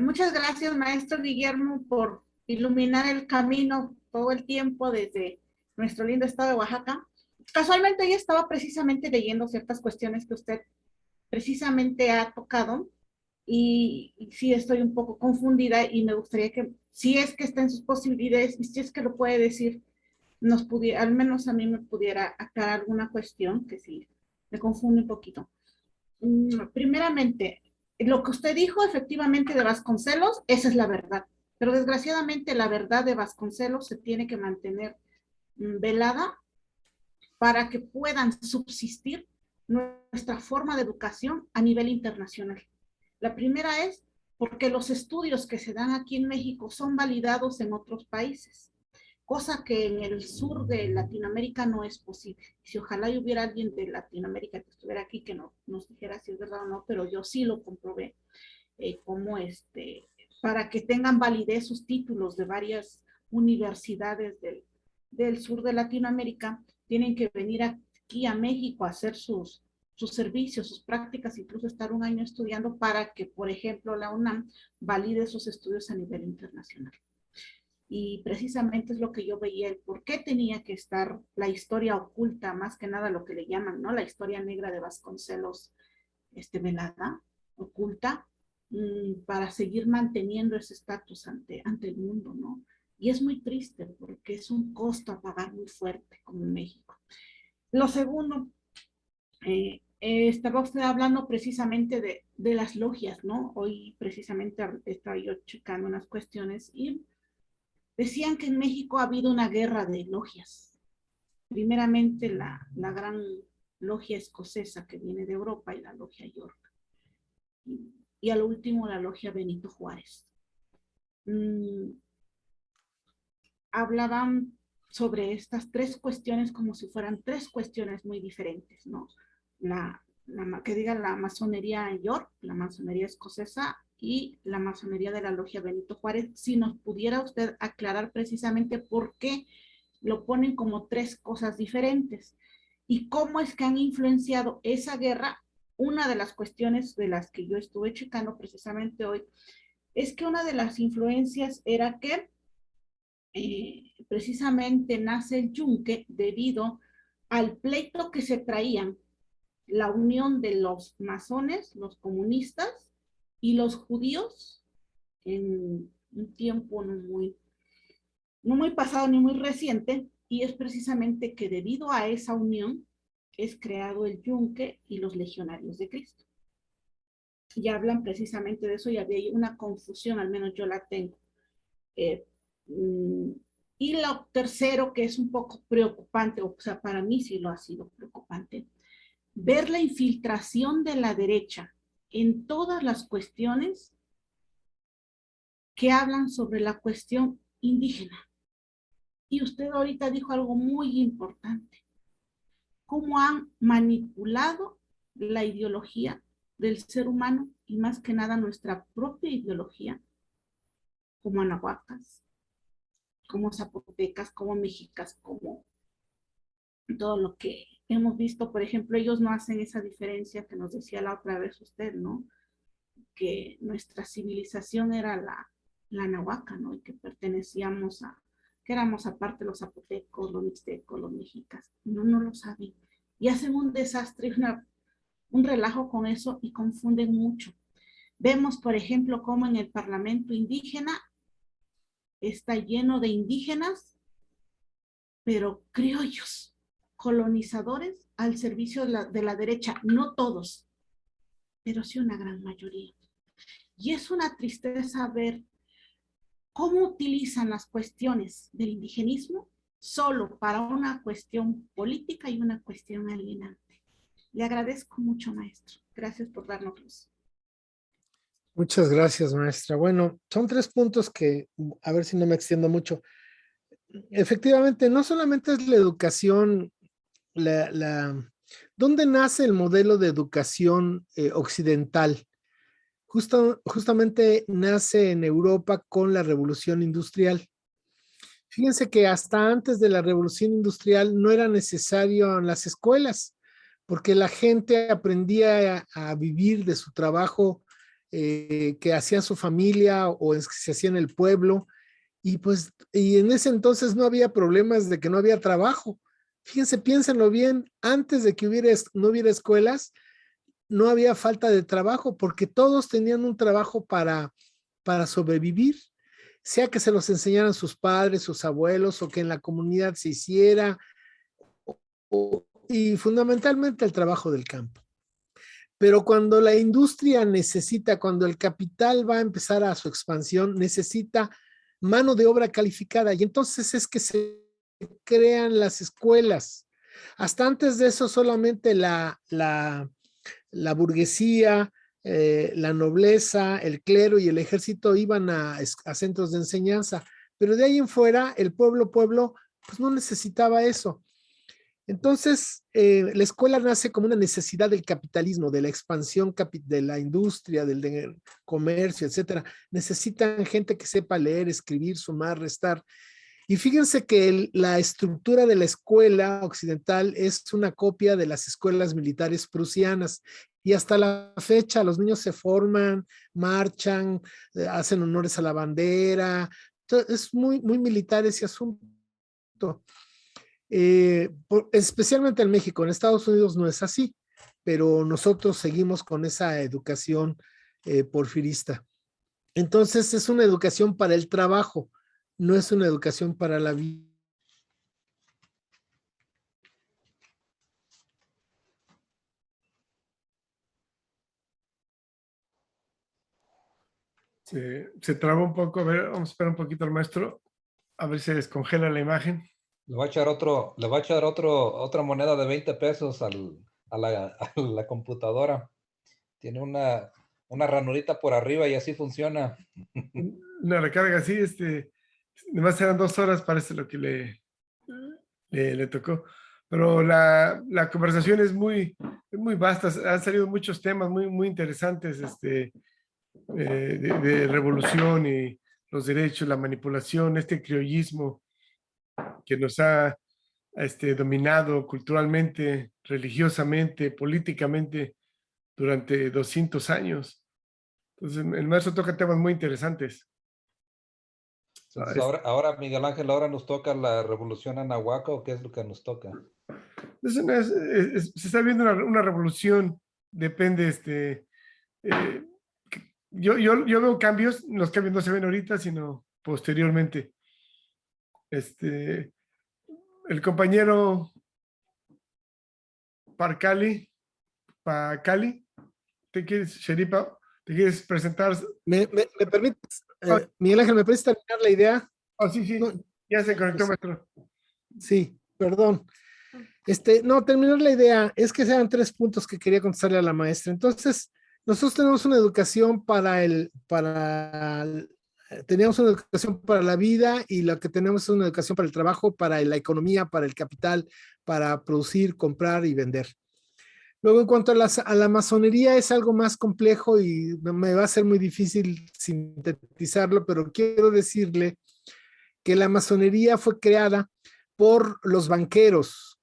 S8: Muchas gracias, maestro Guillermo, por iluminar el camino todo el tiempo desde nuestro lindo estado de Oaxaca. Casualmente yo estaba precisamente leyendo ciertas cuestiones que usted precisamente ha tocado y sí estoy un poco confundida y me gustaría que, si es que está en sus posibilidades y si es que lo puede decir, nos pudiera, al menos a mí me pudiera aclarar alguna cuestión que sí me confunde un poquito. Primeramente, lo que usted dijo efectivamente de Vasconcelos, esa es la verdad. Pero desgraciadamente la verdad de Vasconcelos se tiene que mantener velada para que puedan subsistir nuestra forma de educación a nivel internacional. La primera es porque los estudios que se dan aquí en México son validados en otros países, cosa que en el sur de Latinoamérica no es posible. Si ojalá hubiera alguien de Latinoamérica que estuviera aquí que nos dijera si es verdad o no, pero yo sí lo comprobé, como para que tengan validez sus títulos de varias universidades del sur de Latinoamérica, tienen que venir aquí a México a hacer sus servicios, sus prácticas, incluso estar un año estudiando para que, por ejemplo, la UNAM valide sus estudios a nivel internacional. Y precisamente es lo que yo veía, el por qué tenía que estar la historia oculta, más que nada lo que le llaman, ¿no? La historia negra de Vasconcelos, velada, oculta, para seguir manteniendo ese estatus ante el mundo, ¿no? Y es muy triste porque es un costo a pagar muy fuerte como en México. Lo segundo, estaba usted hablando precisamente de las logias, ¿no? Hoy precisamente estaba yo checando unas cuestiones y decían que en México ha habido una guerra de logias. Primeramente la gran logia escocesa que viene de Europa y la logia York. Y al último la logia Benito Juárez. Hablaban sobre estas tres cuestiones como si fueran tres cuestiones muy diferentes, ¿no? Que diga la masonería York, la masonería escocesa y la masonería de la logia Benito Juárez. Si nos pudiera usted aclarar precisamente por qué lo ponen como tres cosas diferentes y cómo es que han influenciado esa guerra. Una de las cuestiones de las que yo estuve checando precisamente hoy es que una de las influencias era que precisamente nace el yunque debido al pleito que se traían la unión de los masones, los comunistas y los judíos en un tiempo no muy pasado ni muy reciente, y es precisamente que debido a esa unión es creado el yunque y los legionarios de Cristo. Y hablan precisamente de eso y había una confusión, al menos yo la tengo. Y lo tercero, que es un poco preocupante, o sea, para mí sí lo ha sido preocupante, ver la infiltración de la derecha en todas las cuestiones que hablan sobre la cuestión indígena. Y usted ahorita dijo algo muy importante, cómo han manipulado la ideología del ser humano y más que nada nuestra propia ideología, como anahuacas, como zapotecas, como mexicas, como todo lo que hemos visto. Por ejemplo, ellos no hacen esa diferencia que nos decía la otra vez usted, ¿no? Que nuestra civilización era la nahuaca, ¿no? Y que pertenecíamos que éramos aparte los zapotecos, los mixtecos, los mexicas. No lo saben. Y hacen un desastre, un relajo con eso y confunden mucho. Vemos, por ejemplo, cómo en el Parlamento indígena está lleno de indígenas, pero criollos, colonizadores al servicio de la derecha. No todos, pero sí una gran mayoría. Y es una tristeza ver cómo utilizan las cuestiones del indigenismo solo para una cuestión política y una cuestión alienante. Le agradezco mucho, maestro. Gracias por darnos luz.
S2: Muchas gracias, maestra. Bueno, son 3 puntos que, a ver si no me extiendo mucho. Efectivamente, no solamente es la educación, ¿dónde nace el modelo de educación occidental? Justamente nace en Europa con la Revolución Industrial. Fíjense que hasta antes de la Revolución Industrial no era necesario en las escuelas, porque la gente aprendía a vivir de su trabajo que hacía su familia o que se hacía en el pueblo, y en ese entonces no había problemas de que no había trabajo. Fíjense, piénsenlo bien, antes de que no hubiera escuelas, no había falta de trabajo, porque todos tenían un trabajo para sobrevivir, sea que se los enseñaran sus padres, sus abuelos, o que en la comunidad se hiciera, y fundamentalmente el trabajo del campo. Pero cuando la industria necesita, cuando el capital va a empezar a su expansión, necesita mano de obra calificada, y entonces es que se crean las escuelas. Hasta antes de eso solamente la burguesía, la nobleza, el clero y el ejército iban a centros de enseñanza, pero de ahí en fuera el pueblo pues no necesitaba eso. Entonces, la escuela nace como una necesidad del capitalismo, de la expansión de la industria, del comercio, etcétera. Necesitan gente que sepa leer, escribir, sumar, restar. Y fíjense que la estructura de la escuela occidental es una copia de las escuelas militares prusianas. Y hasta la fecha los niños se forman, marchan, hacen honores a la bandera. Es muy, muy militar ese asunto. Especialmente en México. En Estados Unidos no es así, pero nosotros seguimos con esa educación porfirista. Entonces es una educación para el trabajo, no es una educación para la vida.
S3: Se trabó un poco. A ver, vamos a esperar un poquito al maestro. A ver si se descongela la imagen.
S9: Le va a echar otra moneda de 20 pesos a la computadora. Tiene una ranurita por arriba y así funciona.
S3: Una recarga así, además eran 2 horas, parece lo que le tocó. Pero la conversación es muy vasta. Han salido muchos temas muy interesantes de revolución y los derechos, la manipulación, este criollismo que nos ha dominado culturalmente, religiosamente, políticamente durante 200 años. Entonces, el maestro toca temas muy interesantes.
S9: Entonces, ahora, Miguel Ángel, ahora nos toca la revolución anahuaca, ¿o qué es lo que nos toca?
S3: Se está viendo una revolución, depende, yo veo cambios, los cambios no se ven ahorita, sino posteriormente. El compañero Pacali, Sheripa, ¿te quieres presentar?
S2: ¿Me permites, Miguel Ángel, me puedes terminar la idea?
S3: Oh, sí, no, ya se conectó, maestro.
S2: Sí, perdón. No, terminar la idea, es que eran 3 puntos que quería contestarle a la maestra. Entonces, nosotros tenemos una educación teníamos una educación para la vida, y lo que tenemos es una educación para el trabajo, para la economía, para el capital, para producir, comprar y vender. Luego, en cuanto a la masonería, es algo más complejo y me va a ser muy difícil sintetizarlo, pero quiero decirle que la masonería fue creada por los banqueros.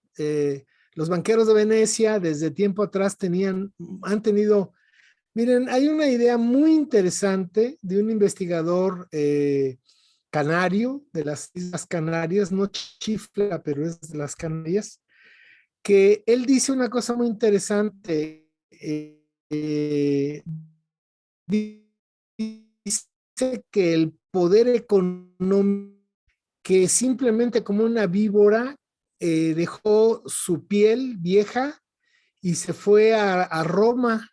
S2: Los banqueros de Venecia desde tiempo atrás han tenido, miren, hay una idea muy interesante de un investigador canario de las Islas Canarias, no Chifla, pero es de las Canarias, que él dice una cosa muy interesante. Dice que el poder económico, que simplemente como una víbora, dejó su piel vieja y se fue a Roma,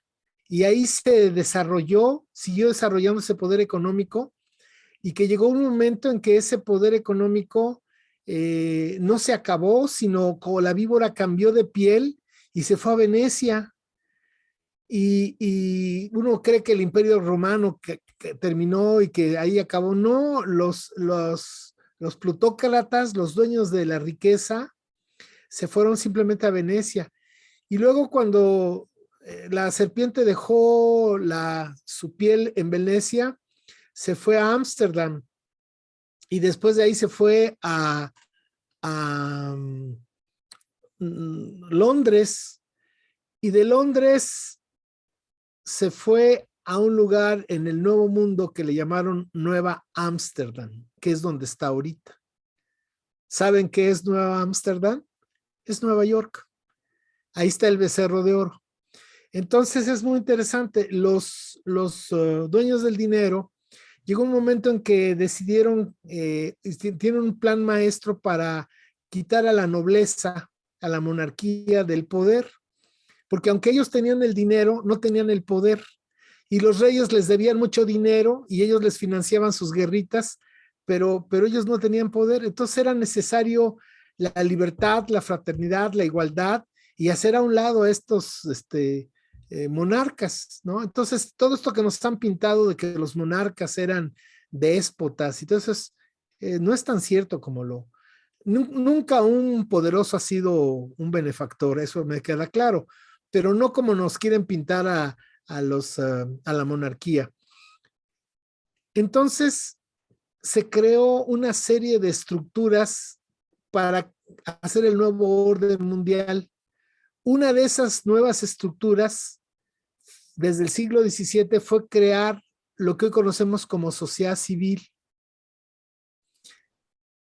S2: y ahí se desarrolló, siguió desarrollando ese poder económico, y que llegó un momento en que ese poder económico no se acabó, sino como la víbora cambió de piel y se fue a Venecia. Y uno cree que el Imperio Romano que terminó y que ahí acabó. No, los plutócratas, los dueños de la riqueza, se fueron simplemente a Venecia. Y luego cuando la serpiente dejó su piel en Venecia, se fue a Ámsterdam. Y después de ahí se fue a Londres. Y de Londres se fue a un lugar en el Nuevo Mundo que le llamaron Nueva Ámsterdam, que es donde está ahorita. ¿Saben qué es Nueva Ámsterdam? Es Nueva York. Ahí está el Becerro de Oro. Entonces es muy interesante. Los dueños del dinero, llegó un momento en que decidieron, tienen un plan maestro para quitar a la nobleza, a la monarquía del poder. Porque aunque ellos tenían el dinero, no tenían el poder. Y los reyes les debían mucho dinero y ellos les financiaban sus guerritas, pero ellos no tenían poder. Entonces era necesario la libertad, la fraternidad, la igualdad y hacer a un lado a estos monarcas, ¿no? Entonces todo esto que nos han pintado de que los monarcas eran déspotas, entonces no es tan cierto como nunca un poderoso ha sido un benefactor, eso me queda claro, pero no como nos quieren pintar a la monarquía. Entonces se creó una serie de estructuras para hacer el nuevo orden mundial. Una de esas nuevas estructuras desde el siglo XVII fue crear lo que hoy conocemos como sociedad civil.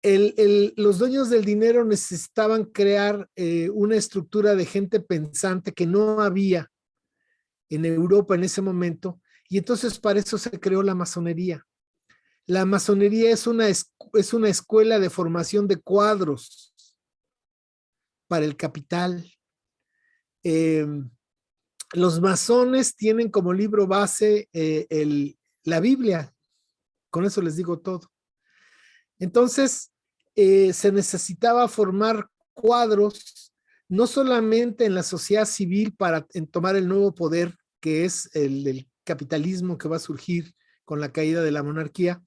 S2: Los dueños del dinero necesitaban crear una estructura de gente pensante que no había en Europa en ese momento, y entonces para eso se creó la masonería. La masonería es una escuela de formación de cuadros para el capital. Los masones tienen como libro base la Biblia. Con eso les digo todo. Entonces, se necesitaba formar cuadros, no solamente en la sociedad civil para tomar el nuevo poder, que es el capitalismo que va a surgir con la caída de la monarquía,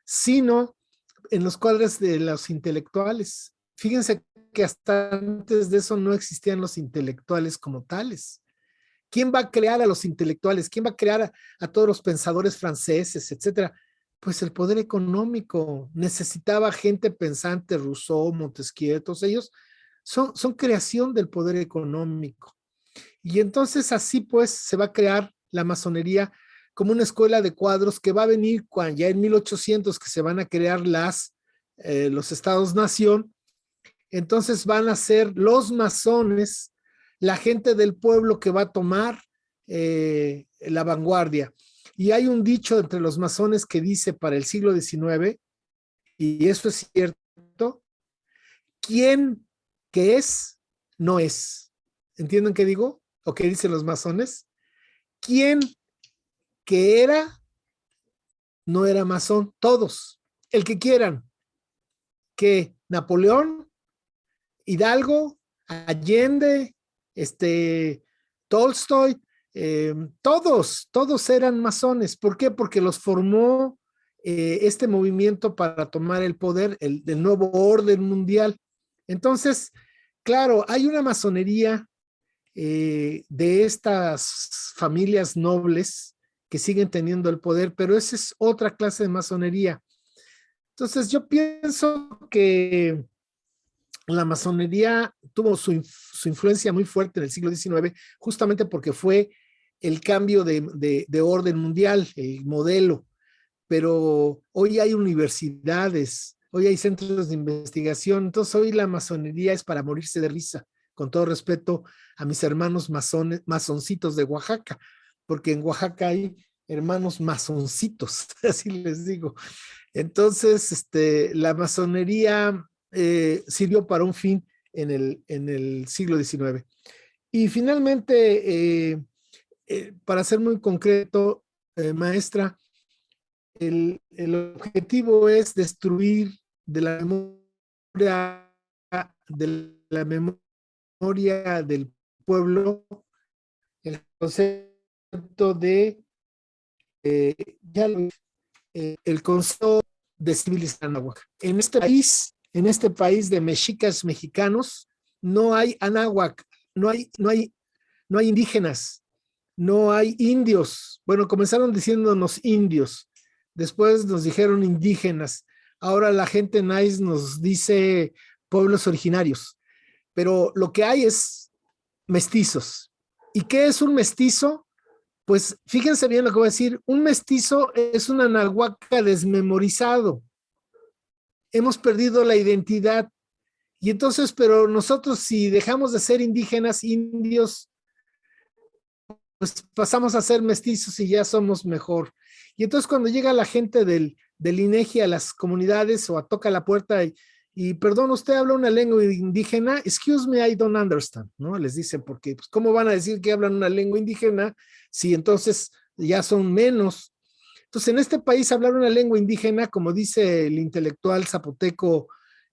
S2: sino en los cuadros de los intelectuales. Fíjense que hasta antes de eso no existían los intelectuales como tales. ¿Quién va a crear a los intelectuales? ¿Quién va a crear a todos los pensadores franceses, etcétera? Pues el poder económico. Necesitaba gente pensante, Rousseau, Montesquieu, todos ellos son creación del poder económico. Y entonces así pues se va a crear la masonería como una escuela de cuadros que va a venir ya en 1800, que se van a crear los estados-nación. Entonces van a ser los masones, la gente del pueblo que va a tomar la vanguardia. Y hay un dicho entre los masones que dice para el siglo XIX, y eso es cierto: ¿quién que es, no es? ¿Entienden qué digo? ¿O qué dicen los masones? ¿Quién que era, no era masón? Todos, el que quieran. Que Napoleón, Hidalgo, Allende, Tolstoy, todos eran masones. ¿Por qué? Porque los formó este movimiento para tomar el poder, el nuevo orden mundial. Entonces, claro, hay una masonería de estas familias nobles que siguen teniendo el poder, pero esa es otra clase de masonería. Entonces, yo pienso que la masonería tuvo su influencia muy fuerte en el siglo XIX, justamente porque fue el cambio de orden mundial, el modelo. Pero hoy hay universidades, hoy hay centros de investigación, entonces hoy la masonería es para morirse de risa, con todo respeto a mis hermanos masoncitos de Oaxaca, porque en Oaxaca hay hermanos masoncitos, así les digo. Entonces, la masonería sirvió para un fin en el siglo XIX. Y finalmente, para ser muy concreto, maestra, el objetivo es destruir de la memoria del pueblo el concepto de el concepto de civilización anáhuac. En este país de mexicas mexicanos, no hay anáhuac, no hay indígenas, no hay indios. Bueno, comenzaron diciéndonos indios, después nos dijeron indígenas, ahora la gente nice nos dice pueblos originarios, pero lo que hay es mestizos. ¿Y qué es un mestizo? Pues fíjense bien lo que voy a decir, un mestizo es un anahuaca desmemorizado. Hemos perdido la identidad. Y entonces, pero nosotros si dejamos de ser indígenas, indios, pues pasamos a ser mestizos y ya somos mejor. Y entonces cuando llega la gente del INEGI a las comunidades o toca la puerta y perdón, usted habla una lengua indígena, excuse me, I don't understand, ¿no? Les dicen, porque pues, ¿cómo van a decir que hablan una lengua indígena si entonces ya son menos? Entonces, en este país hablar una lengua indígena, como dice el intelectual zapoteco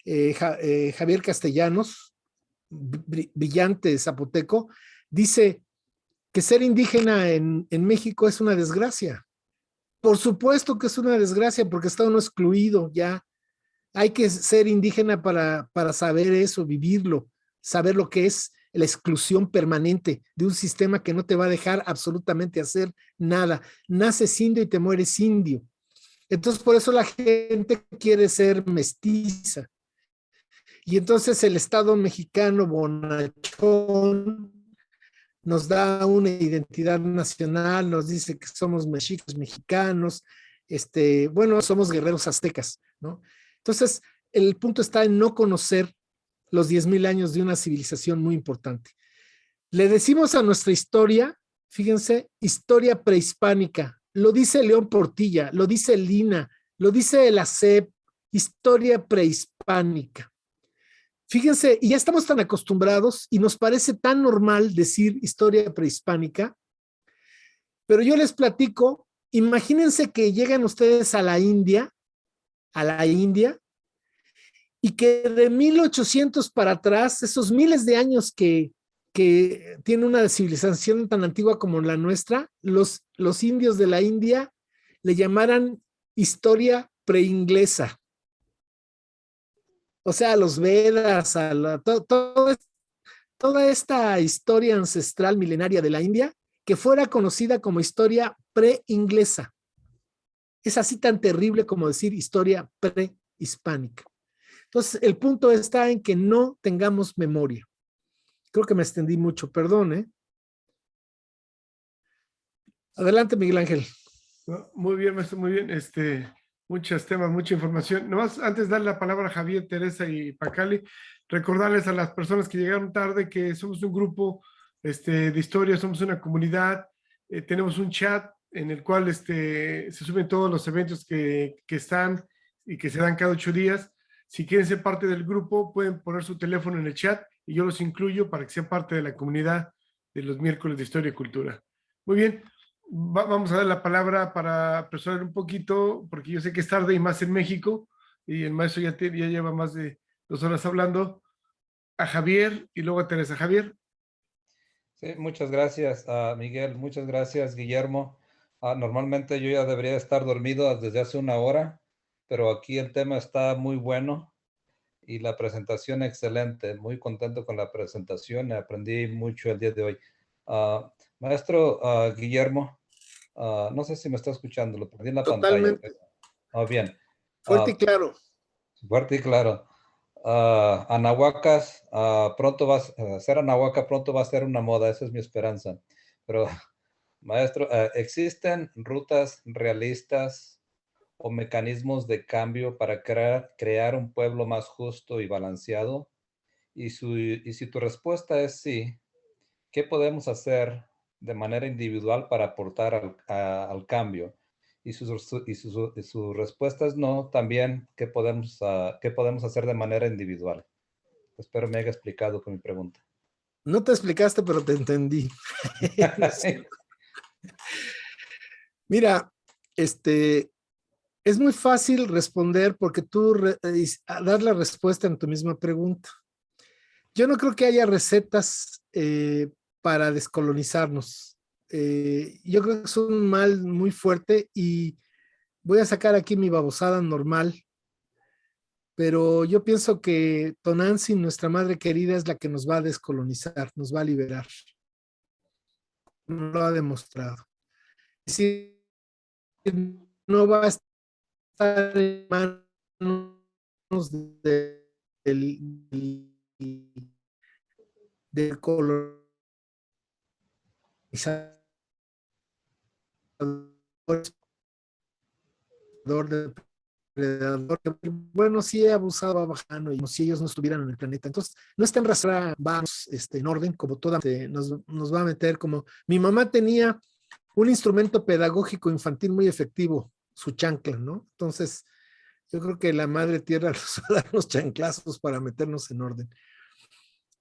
S2: Javier Castellanos, brillante zapoteco, dice que ser indígena en México es una desgracia. Por supuesto que es una desgracia porque está uno excluido ya. Hay que ser indígena para saber eso, vivirlo, saber lo que es la exclusión permanente de un sistema que no te va a dejar absolutamente hacer nada. Naces indio y te mueres indio. Entonces, por eso la gente quiere ser mestiza. Y entonces el Estado mexicano bonachón nos da una identidad nacional, nos dice que somos mexicas, mexicanos, bueno, somos guerreros aztecas, ¿no? Entonces, el punto está en no conocer los 10,000 años de una civilización muy importante. Le decimos a nuestra historia, fíjense, historia prehispánica, lo dice León Portilla, lo dice Lina, lo dice la SEP, historia prehispánica. Fíjense, y ya estamos tan acostumbrados y nos parece tan normal decir historia prehispánica, pero yo les platico, imagínense que llegan ustedes a la India, y que de 1800 para atrás, esos miles de años que tiene una civilización tan antigua como la nuestra, los indios de la India le llamaran historia preinglesa. O sea, a los Vedas, toda esta historia ancestral milenaria de la India, que fuera conocida como historia preinglesa. Es así tan terrible como decir historia prehispánica. Entonces, el punto está en que no tengamos memoria. Creo que me extendí mucho, perdón, ¿eh? Adelante, Miguel Ángel.
S3: Muy bien, maestro, muy bien. Muchos temas, mucha información. Nomás antes de darle la palabra a Javier, Teresa y Pacali, recordarles a las personas que llegaron tarde que somos un grupo de historia, somos una comunidad, tenemos un chat en el cual se suben todos los eventos que están y que se dan cada 8 días. Si quieren ser parte del grupo, pueden poner su teléfono en el chat y yo los incluyo para que sean parte de la comunidad de los miércoles de Historia y Cultura. Muy bien. Vamos a dar la palabra para apresurar un poquito, porque yo sé que es tarde y más en México, y el maestro ya lleva más de 2 horas hablando, a Javier y luego a Teresa. Javier.
S9: Sí, muchas gracias, Miguel. Muchas gracias, Guillermo. Normalmente yo ya debería estar dormido desde hace 1 hora, pero aquí el tema está muy bueno y la presentación excelente. Muy contento con la presentación. Aprendí mucho el día de hoy. Maestro Guillermo, no sé si me está escuchando, lo perdí en la
S2: Totalmente.
S9: pantalla. Bien.
S2: Fuerte y claro.
S9: Fuerte y claro. Anahuacas, ser anahuaca pronto va a ser una moda, esa es mi esperanza. Pero, maestro, ¿existen rutas realistas o mecanismos de cambio para crear un pueblo más justo y balanceado? Y si tu respuesta es sí, ¿qué podemos hacer de manera individual para aportar al cambio? Y su respuesta es no, también, ¿qué podemos hacer de manera individual? Espero me haya explicado con mi pregunta.
S2: No te explicaste, pero te entendí. Mira, es muy fácil responder porque tú das la respuesta en tu misma pregunta. Yo no creo que haya recetas para descolonizarnos. Yo creo que es un mal muy fuerte y voy a sacar aquí mi babosada normal, pero yo pienso que Tonantzin, nuestra madre querida, es la que nos va a descolonizar, nos va a liberar. Lo ha demostrado. Es decir, no va a estar en manos del colonizador, depredador. Bueno, sí he abusado a Bajano y como si ellos no estuvieran en el planeta. Entonces, no está en rastrear, vamos en orden, como toda nos va a meter como... Mi mamá tenía un instrumento pedagógico infantil muy efectivo, su chancla, ¿no? Entonces, yo creo que la madre tierra nos va a dar los chanclazos para meternos en orden.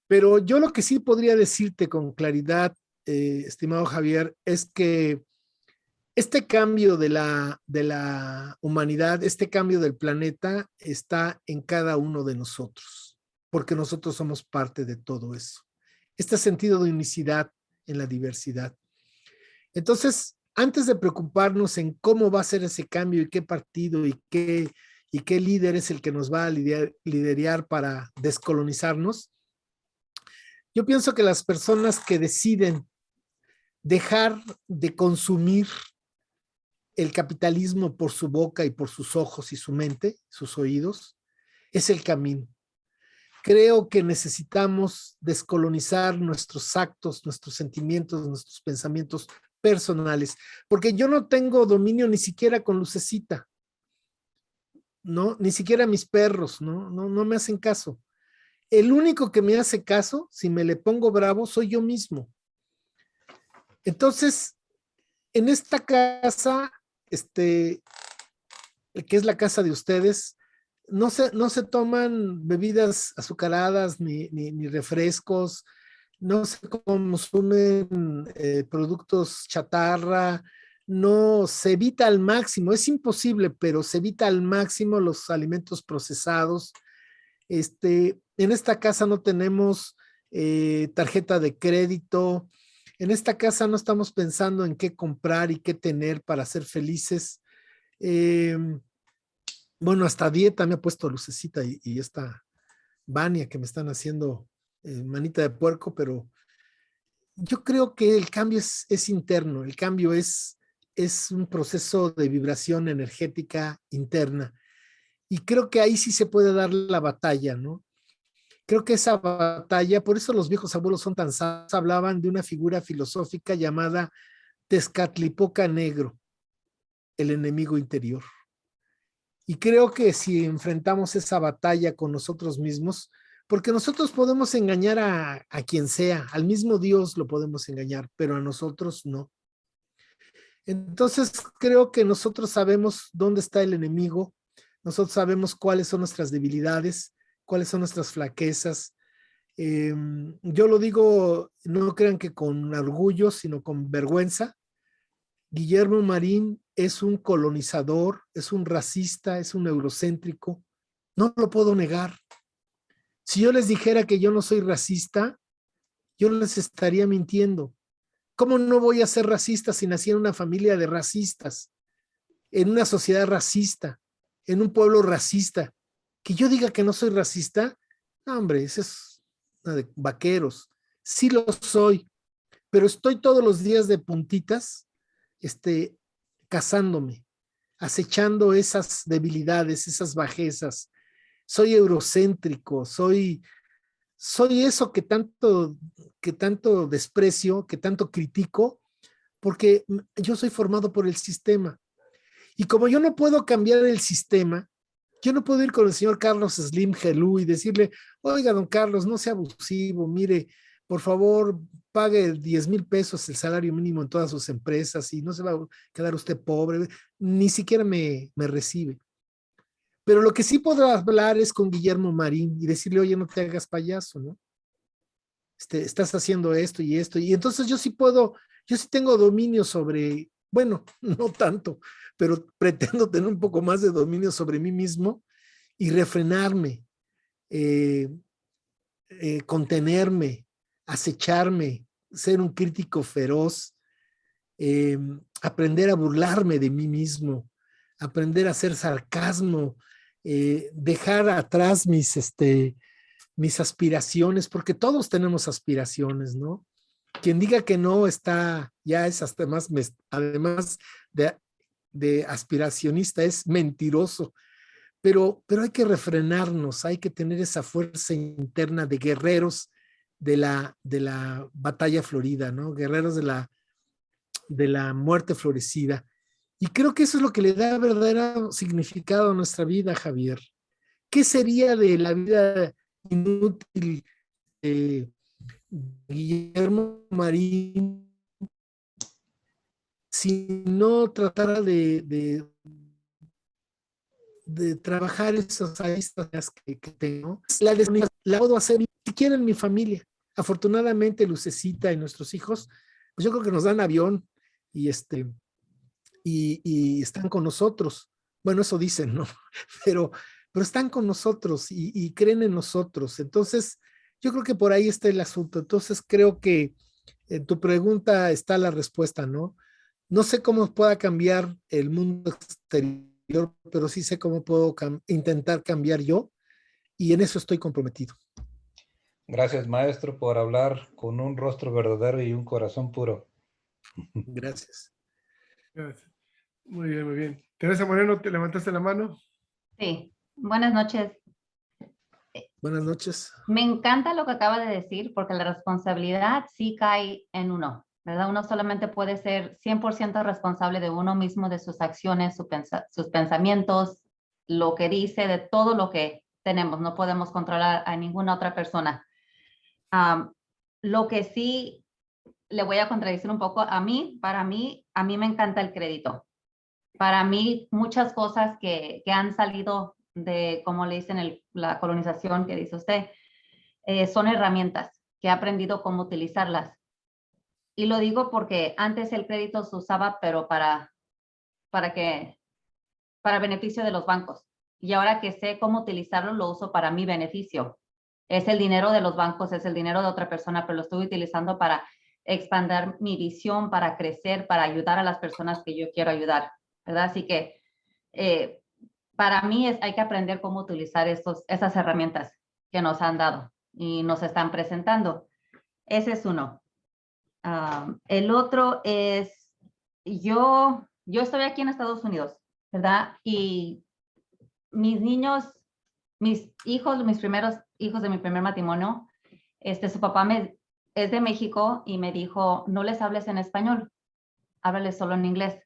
S2: Pero yo lo que sí podría decirte con claridad, estimado Javier, es que este cambio de la humanidad, este cambio del planeta está en cada uno de nosotros, porque nosotros somos parte de todo eso. Este sentido de unicidad en la diversidad. Entonces, antes de preocuparnos en cómo va a ser ese cambio y qué partido y qué líder es el que nos va a liderar para descolonizarnos, yo pienso que las personas que deciden dejar de consumir el capitalismo por su boca y por sus ojos y su mente, sus oídos, es el camino. Creo que necesitamos descolonizar nuestros actos, nuestros sentimientos, nuestros pensamientos personales, porque yo no tengo dominio ni siquiera con Lucecita, ¿no? Ni siquiera mis perros, ¿no? No me hacen caso. El único que me hace caso, si me le pongo bravo, soy yo mismo. Entonces, en esta casa, que es la casa de ustedes, no se toman bebidas azucaradas ni refrescos, no se consumen productos chatarra, no se evita al máximo, es imposible, pero se evita al máximo los alimentos procesados. En esta casa no tenemos tarjeta de crédito. En esta casa no estamos pensando en qué comprar y qué tener para ser felices. Bueno, hasta dieta me ha puesto Lucecita y esta Vania que me están haciendo manita de puerco, pero yo creo que el cambio es interno, el cambio es un proceso de vibración energética interna. Y creo que ahí sí se puede dar la batalla, ¿no? Creo que esa batalla, por eso los viejos abuelos son tan sabios, hablaban de una figura filosófica llamada Tezcatlipoca Negro, el enemigo interior. Y creo que si enfrentamos esa batalla con nosotros mismos, porque nosotros podemos engañar a quien sea, al mismo Dios lo podemos engañar, pero a nosotros no. Entonces creo que nosotros sabemos dónde está el enemigo, nosotros sabemos cuáles son nuestras debilidades, cuáles son nuestras flaquezas. Yo lo digo, no crean que con orgullo, sino con vergüenza. Guillermo Marín es un colonizador, es un racista, es un eurocéntrico. No lo puedo negar. Si yo les dijera que yo no soy racista, yo les estaría mintiendo. ¿Cómo no voy a ser racista si nací en una familia de racistas, en una sociedad racista, en un pueblo racista? Que yo diga que no soy racista, no, hombre, eso es de vaqueros. Sí lo soy, pero estoy todos los días de puntitas, cazándome, acechando esas debilidades, esas bajezas. Soy eurocéntrico, soy eso que tanto desprecio, que tanto critico, porque yo soy formado por el sistema. Y como yo no puedo cambiar el sistema, yo no puedo ir con el señor Carlos Slim Helú y decirle, oiga, don Carlos, no sea abusivo, mire, por favor, pague 10,000 pesos el salario mínimo en todas sus empresas y no se va a quedar usted pobre, ni siquiera me recibe. Pero lo que sí puedo hablar es con Guillermo Marín y decirle, oye, no te hagas payaso, ¿no? Estás haciendo esto, y entonces yo sí tengo dominio sobre Bueno, no tanto, pero pretendo tener un poco más de dominio sobre mí mismo y refrenarme, contenerme, acecharme, ser un crítico feroz, aprender a burlarme de mí mismo, aprender a hacer sarcasmo, dejar atrás mis aspiraciones, porque todos tenemos aspiraciones, ¿no? Quien diga que no está, ya es hasta más, además de aspiracionista, es mentiroso. Pero hay que refrenarnos, hay que tener esa fuerza interna de guerreros de la batalla florida, ¿no? Guerreros de la muerte florecida. Y creo que eso es lo que le da verdadero significado a nuestra vida, Javier. ¿Qué sería de la vida inútil de Guillermo Marín si no tratara de trabajar esas aristas que tengo? La puedo hacer siquiera en mi familia. Afortunadamente, Lucecita y nuestros hijos, pues yo creo que nos dan avión y y están con nosotros. Bueno, eso dicen, ¿no? Pero están con nosotros y creen en nosotros. Entonces, yo creo que por ahí está el asunto. Entonces, creo que en tu pregunta está la respuesta, ¿no? No sé cómo pueda cambiar el mundo exterior, pero sí sé cómo puedo intentar cambiar yo y en eso estoy comprometido.
S9: Gracias, maestro, por hablar con un rostro verdadero y un corazón puro.
S2: Gracias.
S3: Gracias. Muy bien, muy bien. Teresa Moreno, ¿te levantaste la mano?
S10: Sí, buenas noches.
S2: Buenas noches.
S10: Me encanta lo que acaba de decir porque la responsabilidad sí cae en uno, ¿verdad? Uno solamente puede ser 100% responsable de uno mismo, de sus acciones, sus pensamientos, lo que dice, de todo lo que tenemos. No podemos controlar a ninguna otra persona. Lo que sí le voy a contradecir un poco, a mí me encanta el crédito. Para mí, muchas cosas que han salido de, como le dicen, la colonización que dice usted, son herramientas que he aprendido cómo utilizarlas. Y lo digo porque antes el crédito se usaba, pero para beneficio de los bancos. Y ahora que sé cómo utilizarlo, lo uso para mi beneficio. Es el dinero de los bancos, es el dinero de otra persona, pero lo estoy utilizando para expandir mi visión, para crecer, para ayudar a las personas que yo quiero ayudar, ¿verdad? Así que para mí hay que aprender cómo utilizar esas herramientas que nos han dado y nos están presentando. Ese es uno. El otro es, yo estoy aquí en Estados Unidos, ¿verdad? Y mis niños, mis primeros hijos de mi primer matrimonio, su papá es de México y me dijo, no les hables en español, háblales solo en inglés.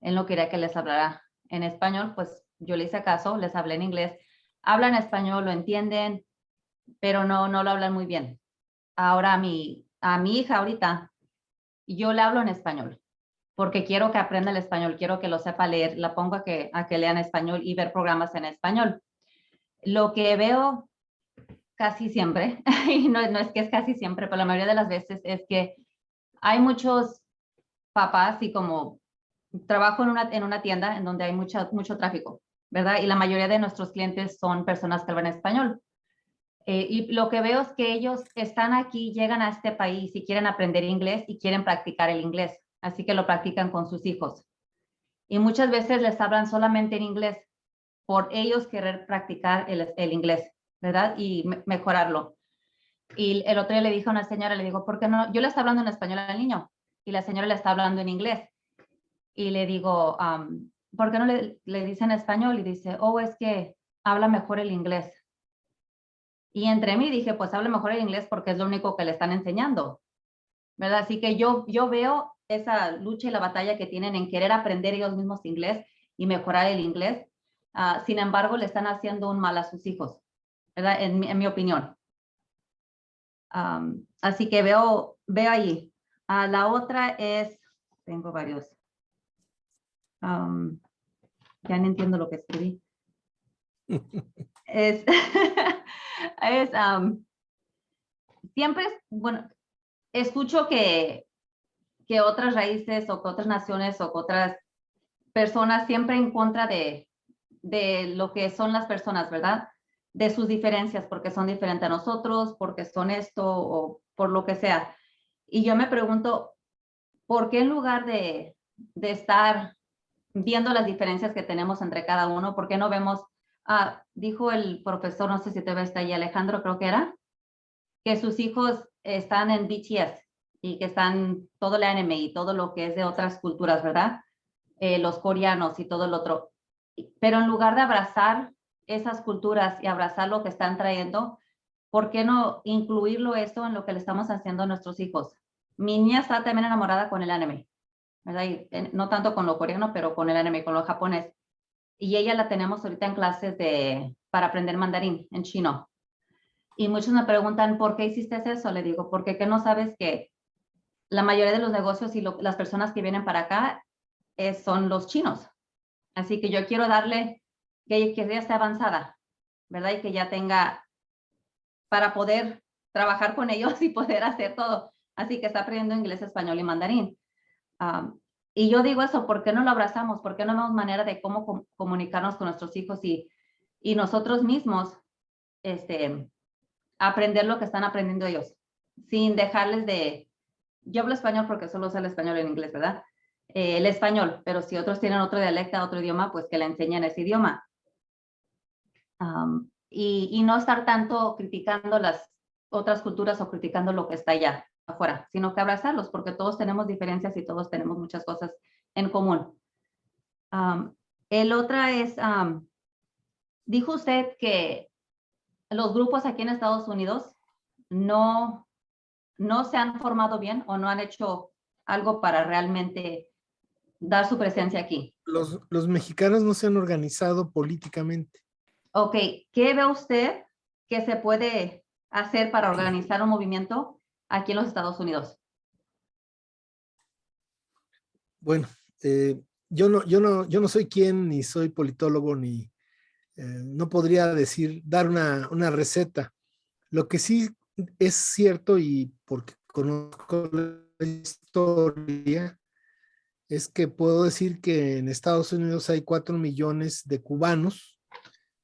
S10: Él no quería que les hablara en español, pues yo le hice caso, les hablé en inglés. Hablan español, lo entienden, pero no lo hablan muy bien. Ahora a mi hija ahorita, yo le hablo en español, porque quiero que aprenda el español, quiero que lo sepa leer, la pongo a que lea en español y ver programas en español. Lo que veo casi siempre, y no es que es casi siempre, pero la mayoría de las veces es que hay muchos papás y como trabajo en una tienda en donde hay mucho tráfico, ¿verdad? Y la mayoría de nuestros clientes son personas que hablan español. Y lo que veo es que ellos están aquí, llegan a este país y quieren aprender inglés y quieren practicar el inglés. Así que lo practican con sus hijos. Y muchas veces les hablan solamente en inglés por ellos querer practicar el inglés, ¿verdad? Y mejorarlo. Y el otro día le dije a una señora, le digo, ¿por qué no? Yo le estoy hablando en español al niño y la señora le está hablando en inglés. Y le digo, ¿por qué no le dice en español? Y dice, es que habla mejor el inglés. Y entre mí dije, pues habla mejor el inglés porque es lo único que le están enseñando, ¿verdad? Así que yo veo esa lucha y la batalla que tienen en querer aprender ellos mismos inglés y mejorar el inglés. Sin embargo, le están haciendo un mal a sus hijos, ¿verdad? En mi opinión. Así que veo ahí. La otra es, tengo varios. Ya no entiendo lo que escribí. Siempre, bueno, escucho que que otras raíces o que otras naciones o que otras personas siempre en contra de lo que son las personas, ¿verdad? De sus diferencias, porque son diferentes a nosotros, porque son esto o por lo que sea. Y yo me pregunto, ¿por qué en lugar de estar viendo las diferencias que tenemos entre cada uno, por qué no vemos, dijo el profesor, no sé si te ves ahí, Alejandro, creo que era, que sus hijos están en BTS y que están todo el anime y todo lo que es de otras culturas, ¿verdad? Los coreanos y todo el otro. Pero en lugar de abrazar esas culturas y abrazar lo que están trayendo, ¿por qué no incluirlo esto en lo que le estamos haciendo a nuestros hijos? Mi niña está también enamorada con el anime, ¿verdad? Y, no tanto con lo coreano, pero con el anime, con lo japonés. Y ella la tenemos ahorita en clases para aprender mandarín en chino. Y muchos me preguntan, ¿por qué hiciste eso? Le digo, porque ¿qué no sabes que la mayoría de los negocios y las personas que vienen para acá son los chinos? Así que yo quiero darle que ya esté avanzada, ¿verdad? Y que ya tenga para poder trabajar con ellos y poder hacer todo. Así que está aprendiendo inglés, español y mandarín. Y yo digo eso, ¿por qué no lo abrazamos? ¿Por qué no vemos manera de cómo comunicarnos con nuestros hijos y nosotros mismos aprender lo que están aprendiendo ellos? Sin dejarles yo hablo español porque solo sé el español en inglés, ¿verdad? El español, pero si otros tienen otro dialecto, otro idioma, pues que le enseñen ese idioma. Y no estar tanto criticando las otras culturas o criticando lo que está allá afuera, sino que abrazarlos, porque todos tenemos diferencias y todos tenemos muchas cosas en común. El otra es, dijo usted que los grupos aquí en Estados Unidos no se han formado bien o no han hecho algo para realmente dar su presencia aquí.
S2: Los mexicanos no se han organizado políticamente.
S10: Ok, ¿qué ve usted que se puede hacer para organizar un movimiento aquí en los Estados Unidos?
S2: Bueno, yo no soy quien, ni soy politólogo, ni no podría dar una receta. Lo que sí es cierto, y porque conozco la historia, es que puedo decir que en Estados Unidos hay 4 millones de cubanos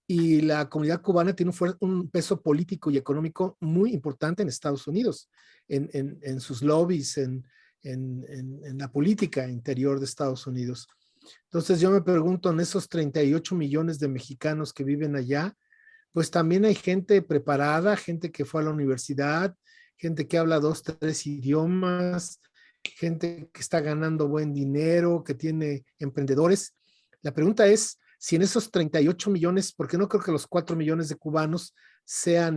S2: y la comunidad cubana tiene un peso político y económico muy importante en Estados Unidos, en sus lobbies, en la política interior de Estados Unidos. Entonces yo me pregunto, en esos 38 millones de mexicanos que viven allá, pues también hay gente preparada, gente que fue a la universidad, gente que habla 2, 3 idiomas, gente que está ganando buen dinero, que tiene emprendedores. La pregunta es, si en esos 38 millones, porque no creo que los 4 millones de cubanos sean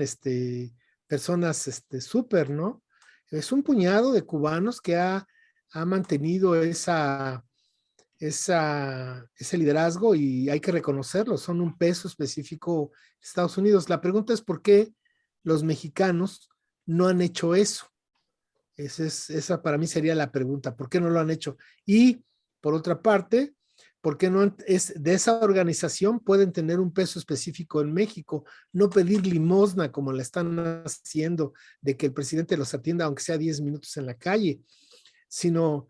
S2: personas súper, ¿no? Es un puñado de cubanos que ha mantenido ese liderazgo y hay que reconocerlo, son un peso específico de Estados Unidos. La pregunta es por qué los mexicanos no han hecho eso. Esa para mí sería la pregunta, ¿por qué no lo han hecho? Y por otra parte, ¿por qué no de esa organización pueden tener un peso específico en México? No pedir limosna como la están haciendo, de que el presidente los atienda aunque sea 10 minutos en la calle, sino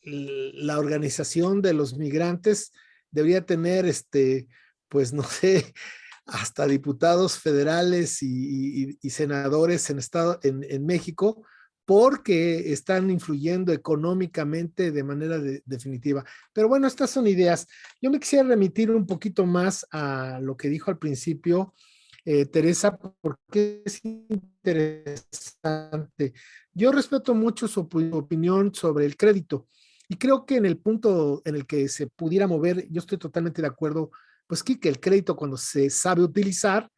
S2: la organización de los migrantes debería tener, pues no sé, hasta diputados federales y senadores en México, porque están influyendo económicamente de manera definitiva. Pero bueno, estas son ideas. Yo me quisiera remitir un poquito más a lo que dijo al principio Teresa, porque es interesante. Yo respeto mucho su opinión sobre el crédito y creo que en el punto en el que se pudiera mover, yo estoy totalmente de acuerdo, pues que el crédito cuando se sabe utilizar,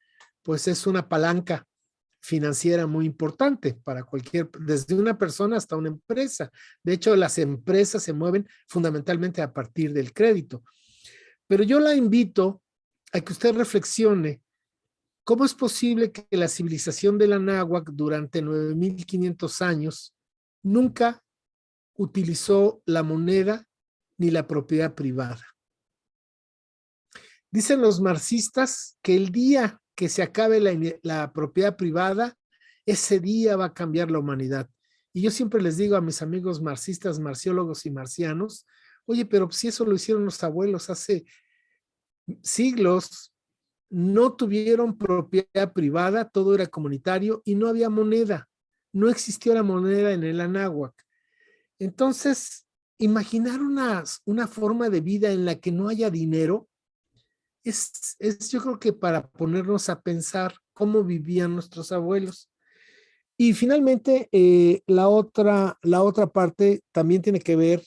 S2: pues es una palanca financiera muy importante para desde una persona hasta una empresa. De hecho, las empresas se mueven fundamentalmente a partir del crédito. Pero yo la invito a que usted reflexione cómo es posible que la civilización de la náhuatl durante 9,500 años nunca utilizó la moneda ni la propiedad privada. Dicen los marxistas que el día que se acabe la propiedad privada, ese día va a cambiar la humanidad. Y yo siempre les digo a mis amigos marxistas, marciólogos y marcianos, oye, pero si eso lo hicieron los abuelos hace siglos, no tuvieron propiedad privada, todo era comunitario y no había moneda. No existió la moneda en el Anáhuac. Entonces, imaginar una forma de vida en la que no haya dinero es yo creo que para ponernos a pensar cómo vivían nuestros abuelos. Y finalmente, la otra parte también tiene que ver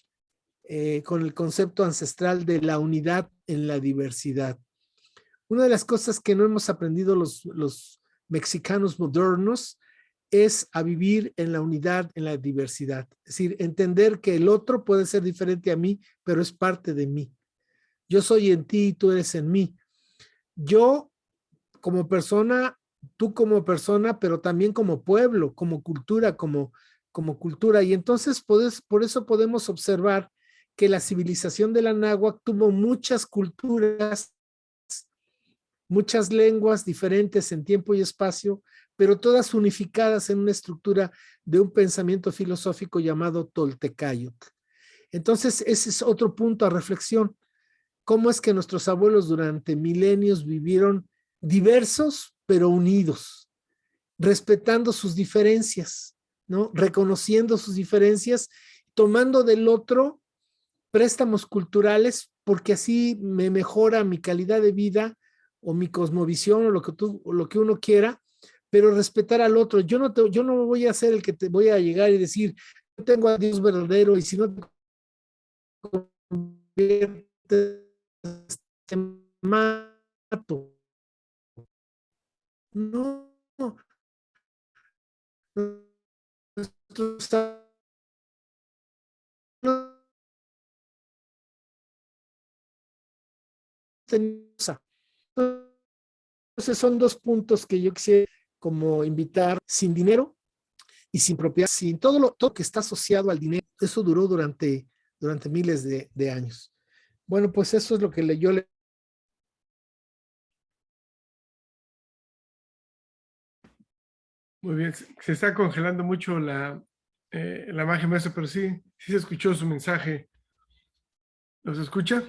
S2: con el concepto ancestral de la unidad en la diversidad. Una de las cosas que no hemos aprendido los mexicanos modernos es a vivir en la unidad, en la diversidad. Es decir, entender que el otro puede ser diferente a mí, pero es parte de mí. Yo soy en ti y tú eres en mí. Yo como persona, tú como persona, pero también como pueblo, como cultura, como cultura. Y entonces por eso podemos observar que la civilización del Anáhuac tuvo muchas culturas, muchas lenguas diferentes en tiempo y espacio, pero todas unificadas en una estructura de un pensamiento filosófico llamado Toltecayotl. Entonces, ese es otro punto a reflexión. ¿Cómo es que nuestros abuelos durante milenios vivieron diversos, pero unidos, respetando sus diferencias, ¿no? Reconociendo sus diferencias, tomando del otro préstamos culturales, porque así me mejora mi calidad de vida o mi cosmovisión o lo que uno quiera, pero respetar al otro. Yo no voy a ser el que te voy a llegar y decir, yo tengo a Dios verdadero y si no te conviertes, te mato. No. Entonces son dos puntos que yo quisiera como invitar: sin dinero y sin propiedad, sin todo que está asociado al dinero. Eso duró durante miles de años. Bueno, pues eso es lo que yo le...
S3: Muy bien, se está congelando mucho la imagen, maestro, pero sí se escuchó su mensaje. ¿Los escucha?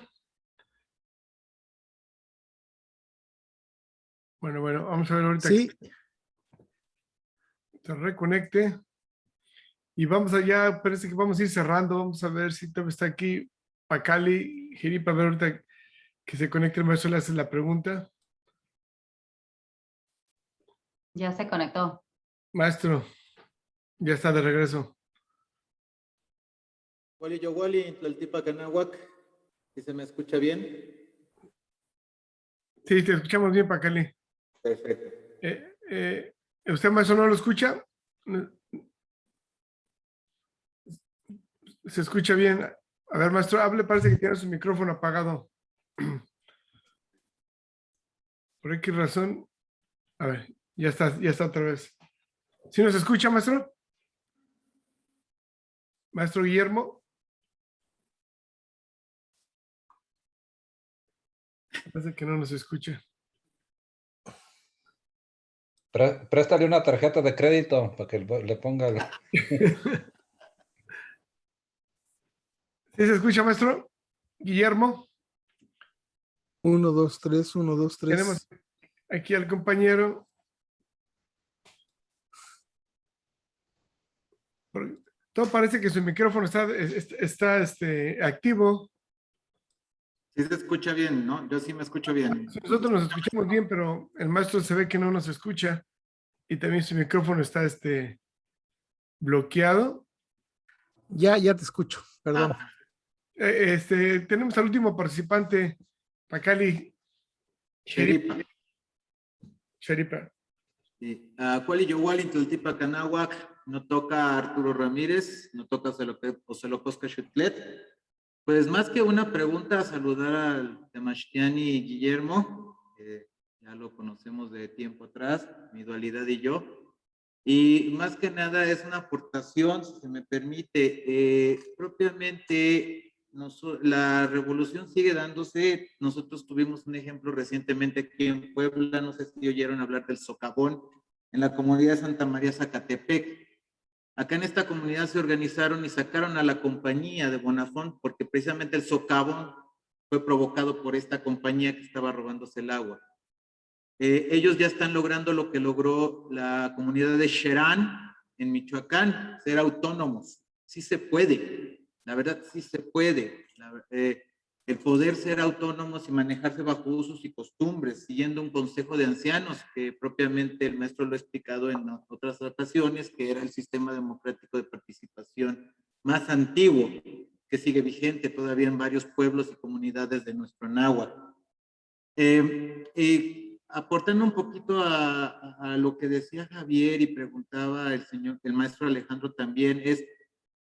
S3: Bueno, vamos a ver ahorita
S2: Sí.
S3: que se reconecte. Y vamos allá, parece que vamos a ir cerrando. Vamos a ver si todavía está aquí Pacali, Jiripa, a ver ahorita que se conecte el maestro, le hace la pregunta.
S10: Ya se conectó.
S3: Maestro, ya está de regreso.
S11: Wally Yowali, Tlaltipac Anáhuac, ¿sí se me escucha bien?
S3: Sí, te escuchamos bien, Pacali.
S11: Perfecto.
S3: ¿Usted, maestro, no lo escucha? Se escucha bien. A ver, maestro, hable, parece que tiene su micrófono apagado. ¿Por qué razón? A ver, ya está otra vez. ¿Sí nos escucha, maestro? Maestro Guillermo. Parece que no nos escucha.
S9: Préstale una tarjeta de crédito para que le ponga...
S3: ¿Sí se escucha, maestro? Guillermo.
S2: 1, 2, 3, 1, 2, 3.
S3: Tenemos aquí al compañero. Todo parece que su micrófono está activo.
S11: Sí se escucha bien, ¿no? Yo sí me escucho bien.
S3: Nosotros nos escuchamos bien, pero el maestro se ve que no nos escucha y también su micrófono está bloqueado.
S2: Ya te escucho, perdón.
S3: Tenemos al último participante, Pacali Sheripa.
S11: Sí. Kuali Yowali, Tlaltipac Anáhuac, no toca Arturo Ramírez, no toca Ocelocosca Xutlet. Pues más que una pregunta, saludar al Temachtiani Guillermo, ya lo conocemos de tiempo atrás, mi dualidad y yo. Y más que nada es una aportación, si se me permite, propiamente la revolución sigue dándose. Nosotros tuvimos un ejemplo recientemente aquí en Puebla, no sé si oyeron hablar del socavón, en la comunidad de Santa María Zacatepec. Acá en esta comunidad se organizaron y sacaron a la compañía de Bonafont porque precisamente el socavón fue provocado por esta compañía que estaba robándose el agua. Ellos ya están logrando lo que logró la comunidad de Cherán en Michoacán, ser autónomos. Sí se puede, la verdad sí se puede. El poder ser autónomos y manejarse bajo usos y costumbres, siguiendo un consejo de ancianos, que propiamente el maestro lo ha explicado en otras ocasiones, que era el sistema democrático de participación más antiguo, que sigue vigente todavía en varios pueblos y comunidades de nuestro Anáhuac. Aportando un poquito a lo que decía Javier y preguntaba el maestro Alejandro también, es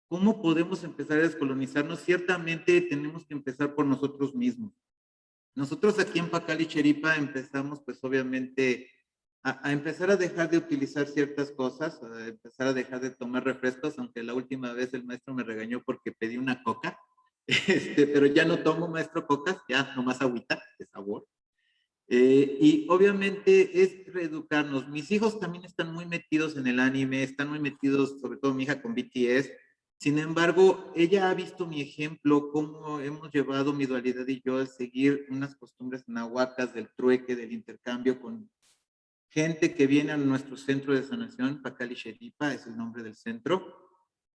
S11: ¿cómo podemos empezar a descolonizarnos? Ciertamente tenemos que empezar por nosotros mismos. Nosotros aquí en Pacal y Cheripa empezamos pues obviamente a empezar a dejar de utilizar ciertas cosas, a empezar a dejar de tomar refrescos, aunque la última vez el maestro me regañó porque pedí una coca, pero ya no tomo, maestro, cocas, ya nomás agüita de sabor. Y obviamente es reeducarnos. Mis hijos también están muy metidos en el anime, están muy metidos, sobre todo mi hija con BTS. Sin embargo, ella ha visto mi ejemplo, cómo hemos llevado mi dualidad y yo a seguir unas costumbres nahuacas del trueque, del intercambio con gente que viene a nuestro centro de sanación, Pacal y Cheripa, es el nombre del centro.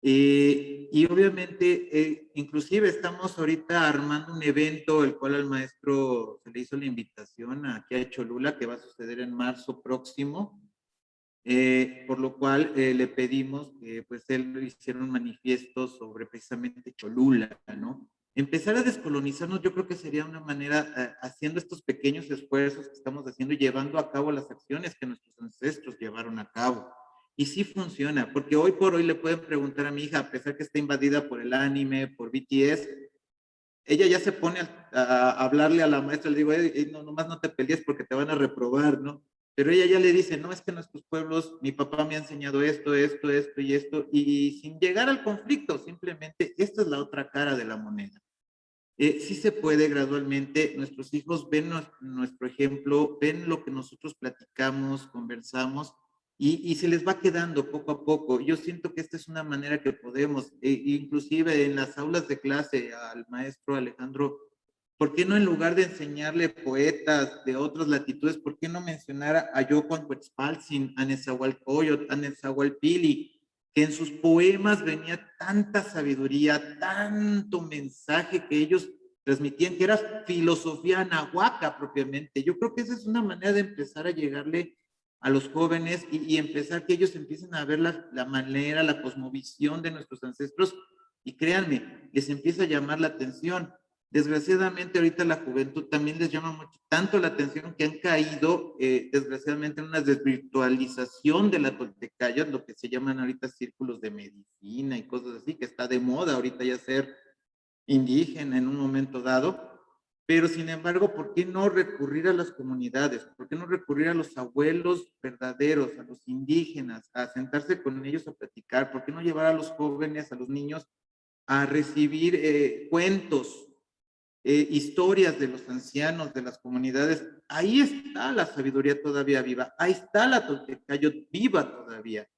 S11: Y obviamente, inclusive estamos ahorita armando un evento, el cual al maestro se le hizo la invitación aquí a Cholula, que va a suceder en marzo próximo, por lo cual le pedimos que pues él hiciera un manifiesto sobre precisamente Cholula, ¿no? Empezar a descolonizarnos, yo creo que sería una manera, haciendo estos pequeños esfuerzos que estamos haciendo y llevando a cabo las acciones que nuestros ancestros llevaron a cabo. Y sí funciona, porque hoy por hoy le pueden preguntar a mi hija, a pesar que está invadida por el anime, por BTS, ella ya se pone a hablarle a la maestra, le digo, no, nomás no te pelees porque te van a reprobar, ¿no? Pero ella ya le dice, no, es que en nuestros pueblos mi papá me ha enseñado esto, esto, esto y esto, y sin llegar al conflicto, simplemente esta es la otra cara de la moneda. Sí se puede gradualmente, nuestros hijos ven nuestro ejemplo, ven lo que nosotros platicamos, conversamos, y se les va quedando poco a poco. Yo siento que esta es una manera que podemos, inclusive en las aulas de clase al maestro Alejandro, ¿por qué no en lugar de enseñarle poetas de otras latitudes, por qué no mencionar a Yocuan Cuetzpaltzin, a Nezahualcóyotl, a Nezahualpili, que en sus poemas venía tanta sabiduría, tanto mensaje que ellos transmitían, que era filosofía nahuaca propiamente? Yo creo que esa es una manera de empezar a llegarle a los jóvenes y empezar que ellos empiecen a ver la manera, la cosmovisión de nuestros ancestros, y créanme, les empieza a llamar la atención. Desgraciadamente ahorita la juventud también les llama mucho, tanto la atención que han caído desgraciadamente en una desvirtualización de la Toltecayo, lo que se llaman ahorita círculos de medicina y cosas así, que está de moda ahorita ya ser indígena en un momento dado. Pero sin embargo, ¿por qué no recurrir a las comunidades? ¿Por qué no recurrir a los abuelos verdaderos, a los indígenas, a sentarse con ellos a platicar? ¿Por qué no llevar a los jóvenes, a los niños a recibir cuentos, historias de los ancianos, de las comunidades? Ahí está la sabiduría todavía viva, ahí está la Toltecayo viva todavía.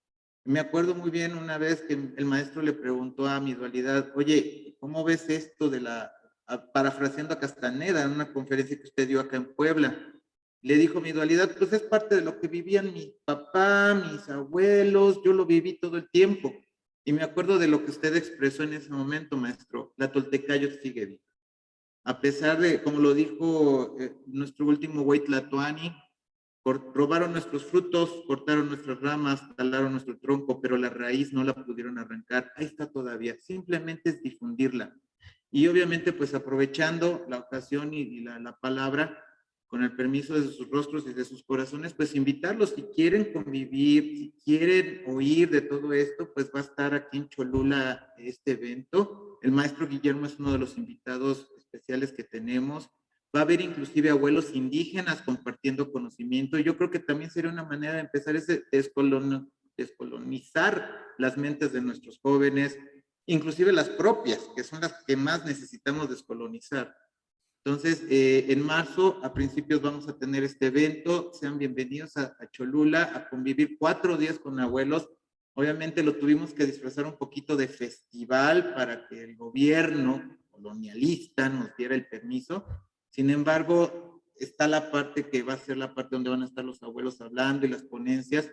S11: Me acuerdo muy bien una vez que el maestro le preguntó a mi dualidad, oye, ¿cómo ves esto de parafraseando a Castaneda en una conferencia que usted dio acá en Puebla? Le dijo mi dualidad, pues es parte de lo que vivían mi papá, mis abuelos, yo lo viví todo el tiempo. Y me acuerdo de lo que usted expresó en ese momento, maestro, la Toltecayo sigue viva. A pesar de, como lo dijo nuestro último güey Tlatoani, robaron nuestros frutos, cortaron nuestras ramas, talaron nuestro tronco, pero la raíz no la pudieron arrancar. Ahí está todavía, simplemente es difundirla. Y obviamente, pues aprovechando la ocasión y la palabra, con el permiso de sus rostros y de sus corazones, pues invitarlos, si quieren convivir, si quieren oír de todo esto, pues va a estar aquí en Cholula este evento. El maestro Guillermo es uno de los invitados especiales que tenemos. Va a haber inclusive abuelos indígenas compartiendo conocimiento. Yo creo que también sería una manera de empezar a descolonizar las mentes de nuestros jóvenes, inclusive las propias, que son las que más necesitamos descolonizar. Entonces, en marzo, a principios, vamos a tener este evento. Sean bienvenidos a Cholula a convivir 4 días con abuelos. Obviamente lo tuvimos que disfrazar un poquito de festival para que el gobierno colonialista nos diera el permiso. Sin embargo, está la parte que va a ser la parte donde van a estar los abuelos hablando y las ponencias.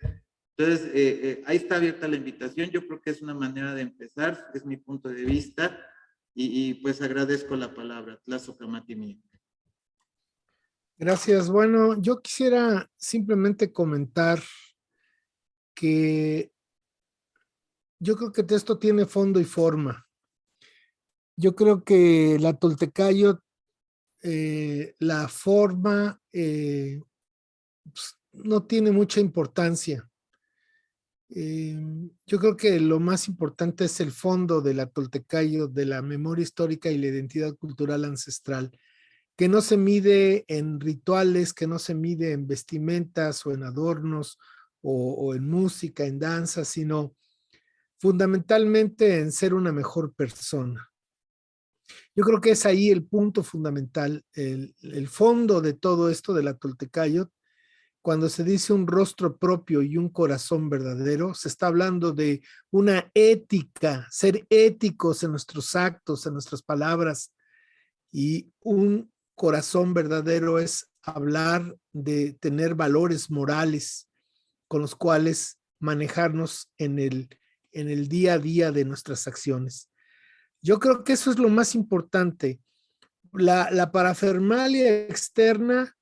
S11: Entonces, ahí está abierta la invitación. Yo creo que es una manera de empezar, es mi punto de vista, y pues agradezco la palabra. Tlazocamati.
S2: Gracias. Bueno, yo quisiera simplemente comentar que yo creo que esto tiene fondo y forma. Yo creo que la Toltecayo, la forma pues, no tiene mucha importancia. Yo creo que lo más importante es el fondo de la Toltecayo, de la memoria histórica y la identidad cultural ancestral, que no se mide en rituales, que no se mide en vestimentas o en adornos o en música, en danza, sino fundamentalmente en ser una mejor persona. Yo creo que es ahí el punto fundamental, el fondo de todo esto de la Toltecayo. Cuando se dice un rostro propio y un corazón verdadero, se está hablando de una ética, ser éticos en nuestros actos, en nuestras palabras. Y un corazón verdadero es hablar de tener valores morales con los cuales manejarnos en el día a día de nuestras acciones. Yo creo que eso es lo más importante. La parafernalia externa,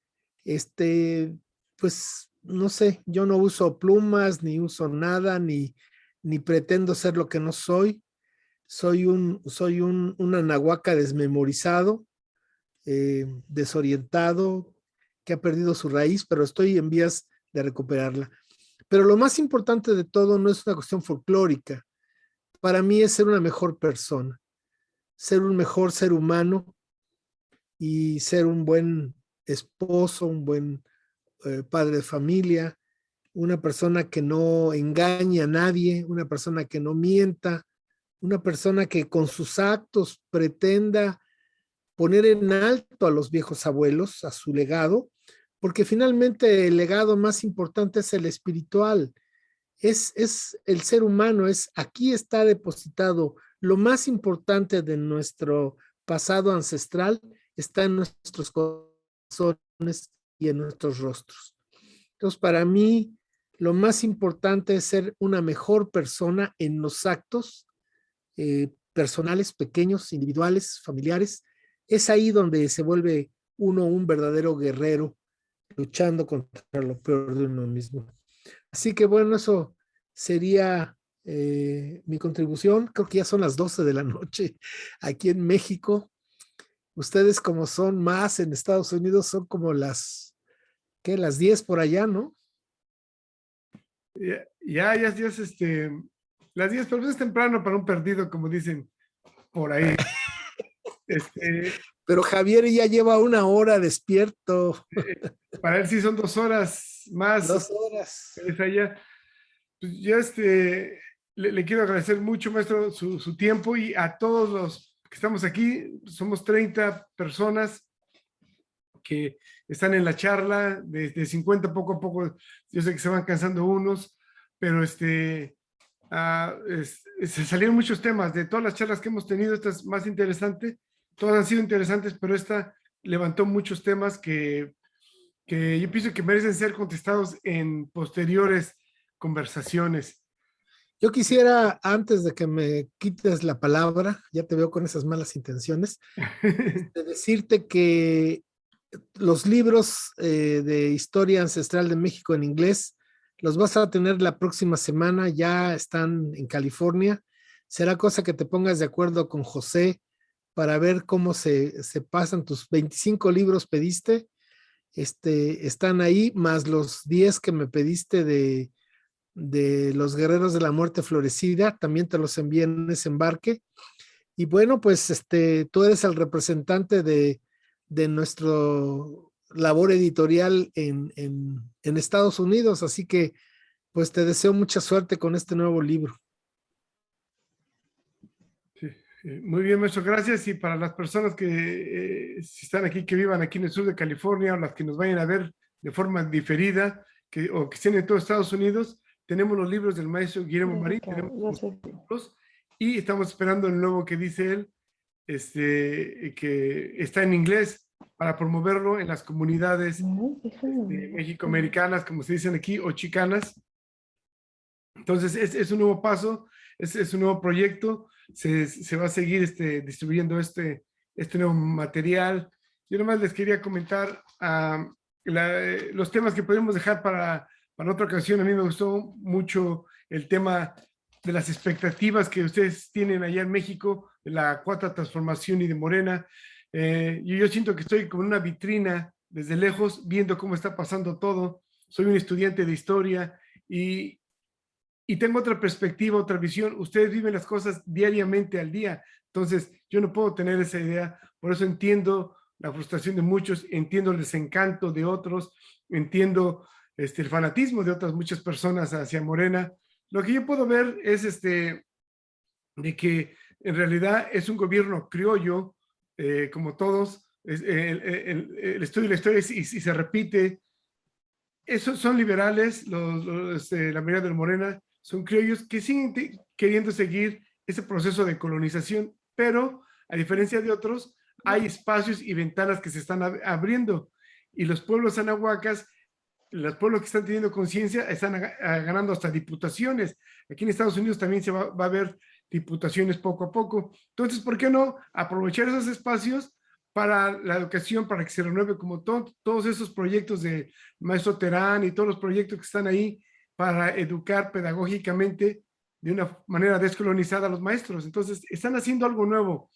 S2: pues no sé, yo no uso plumas, ni uso nada, ni pretendo ser lo que no soy. Soy un anahuaca desmemorizado, desorientado, que ha perdido su raíz, pero estoy en vías de recuperarla. Pero lo más importante de todo no es una cuestión folclórica. Para mí es ser una mejor persona, ser un mejor ser humano y ser un buen esposo, un buen padre de familia, una persona que no engañe a nadie, una persona que no mienta, una persona que con sus actos pretenda poner en alto a los viejos abuelos, a su legado, porque finalmente el legado más importante es el espiritual, es el ser humano, aquí está depositado lo más importante de nuestro pasado ancestral, está en nuestros corazones y en nuestros rostros. Entonces, para mí, lo más importante es ser una mejor persona en los actos personales, pequeños, individuales, familiares. Es ahí donde se vuelve uno un verdadero guerrero luchando contra lo peor de uno mismo. Así que bueno, eso sería mi contribución. Creo que ya son las 12 de la noche aquí en México. Ustedes, como son más en Estados Unidos, son como las 10 por allá, ¿no?
S3: Ya las 10, pero es temprano para un perdido, como dicen por ahí.
S2: Pero Javier ya lleva 1 hora despierto.
S3: Para él sí son 2 horas más.
S2: 2 horas.
S3: Es allá. Pues yo le quiero agradecer mucho, maestro, su tiempo, y a todos los que estamos aquí. Somos 30 personas que están en la charla, de 50 poco a poco. Yo sé que se van cansando unos, pero se salieron muchos temas. De todas las charlas que hemos tenido, esta es más interesante. Todas han sido interesantes, pero esta levantó muchos temas que yo pienso que merecen ser contestados en posteriores conversaciones.
S2: Yo quisiera, antes de que me quites la palabra, ya te veo con esas malas intenciones, decirte que los libros de historia ancestral de México en inglés los vas a tener la próxima semana, ya están en California. Será cosa que te pongas de acuerdo con José para ver cómo se pasan tus 25 libros pediste. Están ahí, más los 10 que me pediste de los guerreros de la muerte florecida, también te los envié en ese embarque. Y bueno, pues tú eres el representante de nuestro labor editorial en Estados Unidos, así que pues te deseo mucha suerte con este nuevo libro.
S3: Sí, muy bien, maestro, gracias. Y para las personas que si están aquí, que vivan aquí en el sur de California, o las que nos vayan a ver de forma diferida, o que estén en todo Estados Unidos, tenemos los libros del maestro Guillermo Marín, tenemos los libros, y estamos esperando el nuevo que dice él, que está en inglés, para promoverlo en las comunidades mexicoamericanas, como se dicen aquí, o chicanas. Entonces, es un nuevo paso, es un nuevo proyecto, se va a seguir distribuyendo este nuevo material. Yo nomás les quería comentar los temas que podemos dejar para otra ocasión. A mí me gustó mucho el tema de las expectativas que ustedes tienen allá en México, de la cuarta transformación y de Morena. Yo siento que estoy como en una vitrina desde lejos, viendo cómo está pasando todo. Soy un estudiante de historia y tengo otra perspectiva, otra visión. Ustedes viven las cosas diariamente al día, entonces yo no puedo tener esa idea. Por eso entiendo la frustración de muchos, entiendo el desencanto de otros, entiendo el fanatismo de otras muchas personas hacia Morena. Lo que yo puedo ver es de que en realidad es un gobierno criollo, como todos. El estudio de la historia y se repite. Esos son liberales, la mayoría de Morena son criollos que siguen queriendo seguir ese proceso de colonización, pero a diferencia de otros, hay espacios y ventanas que se están abriendo, y los pueblos anahuacas, los pueblos que están teniendo conciencia, están ganando hasta diputaciones. Aquí en Estados Unidos también se va a ver diputaciones poco a poco. Entonces, ¿por qué no aprovechar esos espacios para la educación, para que se renueve como todos esos proyectos de Maestro Terán y todos los proyectos que están ahí para educar pedagógicamente de una manera descolonizada a los maestros? Entonces, están haciendo algo nuevo.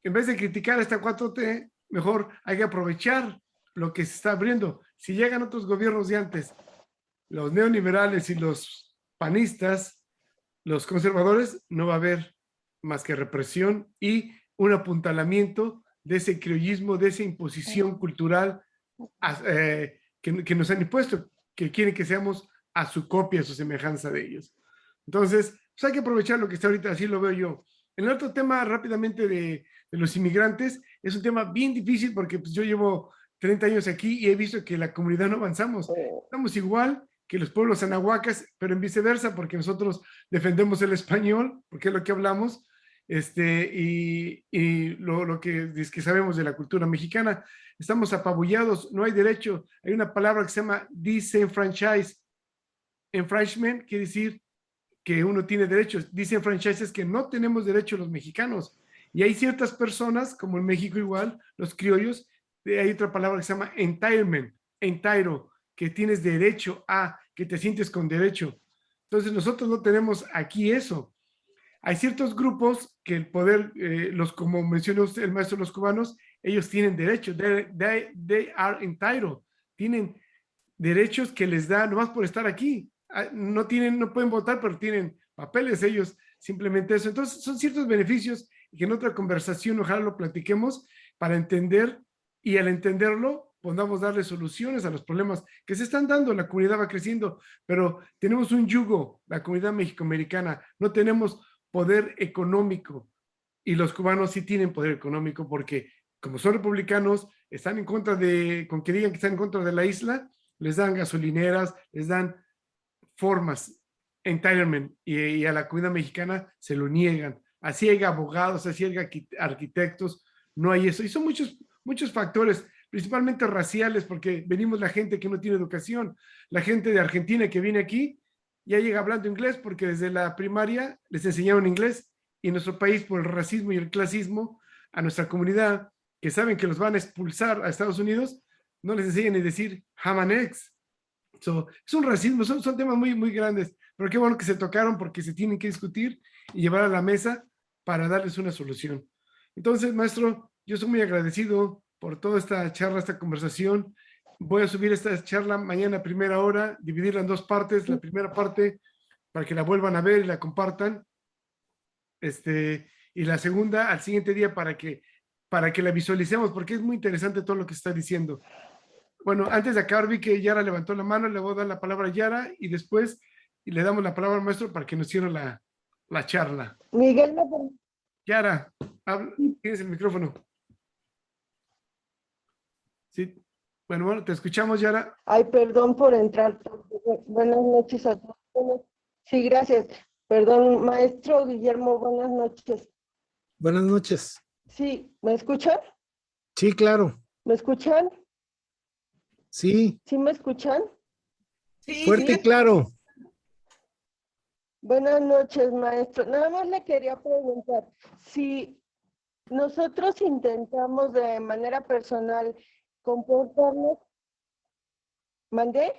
S3: En vez de criticar esta 4T, mejor hay que aprovechar lo que se está abriendo. Si llegan otros gobiernos de antes, los neoliberales y los panistas, los conservadores, no va a haber más que represión y un apuntalamiento de ese criollismo, de esa imposición cultural que nos han impuesto, que quieren que seamos a su copia, a su semejanza de ellos. Entonces, pues hay que aprovechar lo que está ahorita, así lo veo yo. El otro tema rápidamente de los inmigrantes es un tema bien difícil porque pues, yo llevo 30 años aquí y he visto que la comunidad no avanzamos. Estamos igual que los pueblos anahuacas, pero en viceversa, porque nosotros defendemos el español, porque es lo que hablamos, y lo que sabemos de la cultura mexicana. Estamos apabullados, no hay derecho. Hay una palabra que se llama disenfranchise. Enfranchisement quiere decir que uno tiene derechos. Disenfranchise es que no tenemos derechos los mexicanos. Y hay ciertas personas, como en México igual, los criollos, hay otra palabra que se llama entitlement, entairo, que tienes derecho a, que te sientes con derecho. Entonces nosotros no tenemos aquí eso. Hay ciertos grupos que el poder, como mencionó usted, el maestro de los cubanos, ellos tienen derechos, they are entitled, tienen derechos que les da nomás por estar aquí. No pueden votar, pero tienen papeles ellos, simplemente eso. Entonces son ciertos beneficios que en otra conversación ojalá lo platiquemos para entender, y al entenderlo podamos darle soluciones a los problemas que se están dando. La comunidad va creciendo, pero tenemos un yugo, la comunidad mexicoamericana, no tenemos poder económico, y los cubanos sí tienen poder económico porque como son republicanos, están en contra con que digan que están en contra de la isla, les dan gasolineras, les dan formas, entitlement, y a la comunidad mexicana se lo niegan. Así hay abogados, así hay arquitectos, no hay eso. Y son muchos factores, principalmente raciales, porque venimos la gente que no tiene educación. La gente de Argentina que viene aquí ya llega hablando inglés porque desde la primaria les enseñaron inglés, y en nuestro país, por el racismo y el clasismo, a nuestra comunidad, que saben que los van a expulsar a Estados Unidos, no les enseñan ni decir ham and eggs. Es un racismo, son temas muy, muy grandes, pero qué bueno que se tocaron porque se tienen que discutir y llevar a la mesa para darles una solución. Entonces, maestro, yo estoy muy agradecido por toda esta charla, esta conversación. Voy a subir esta charla mañana a primera hora, dividirla en dos partes. La primera parte para que la vuelvan a ver y la compartan. Y la segunda al siguiente día para que la visualicemos, porque es muy interesante todo lo que se está diciendo. Bueno, antes de acabar vi que Yara levantó la mano, le voy a dar la palabra a Yara y después le damos la palabra al maestro para que nos cierre la charla.
S12: Miguel,
S3: Yara, tienes el micrófono. Sí. Bueno, te escuchamos, Yara.
S12: Ay, perdón por entrar. Buenas noches a todos. Sí, gracias. Perdón, maestro Guillermo, buenas noches.
S2: Buenas noches.
S12: Sí, ¿me escuchan?
S2: Sí, claro.
S12: ¿Me escuchan?
S2: Sí,
S12: ¿Sí me escuchan?
S8: Sí,
S2: fuerte y
S8: sí.
S2: claro.
S12: Buenas noches, maestro. Nada más le quería preguntar, si nosotros intentamos de manera personal comportarnos, ¿mandé?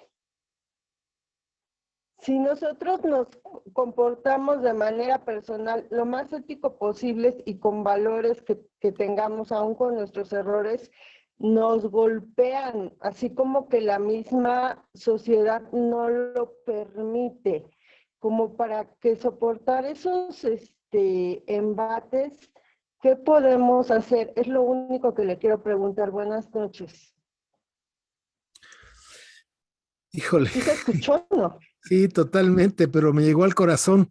S12: Si nosotros nos comportamos de manera personal lo más ético posible y con valores que tengamos aún con nuestros errores, nos golpean, así como que la misma sociedad no lo permite, como para que soportar esos embates, ¿qué podemos hacer? Es lo único que le quiero preguntar. Buenas noches.
S2: Híjole.
S12: ¿Sí se escuchó o no?
S2: Sí, totalmente, pero me llegó al corazón.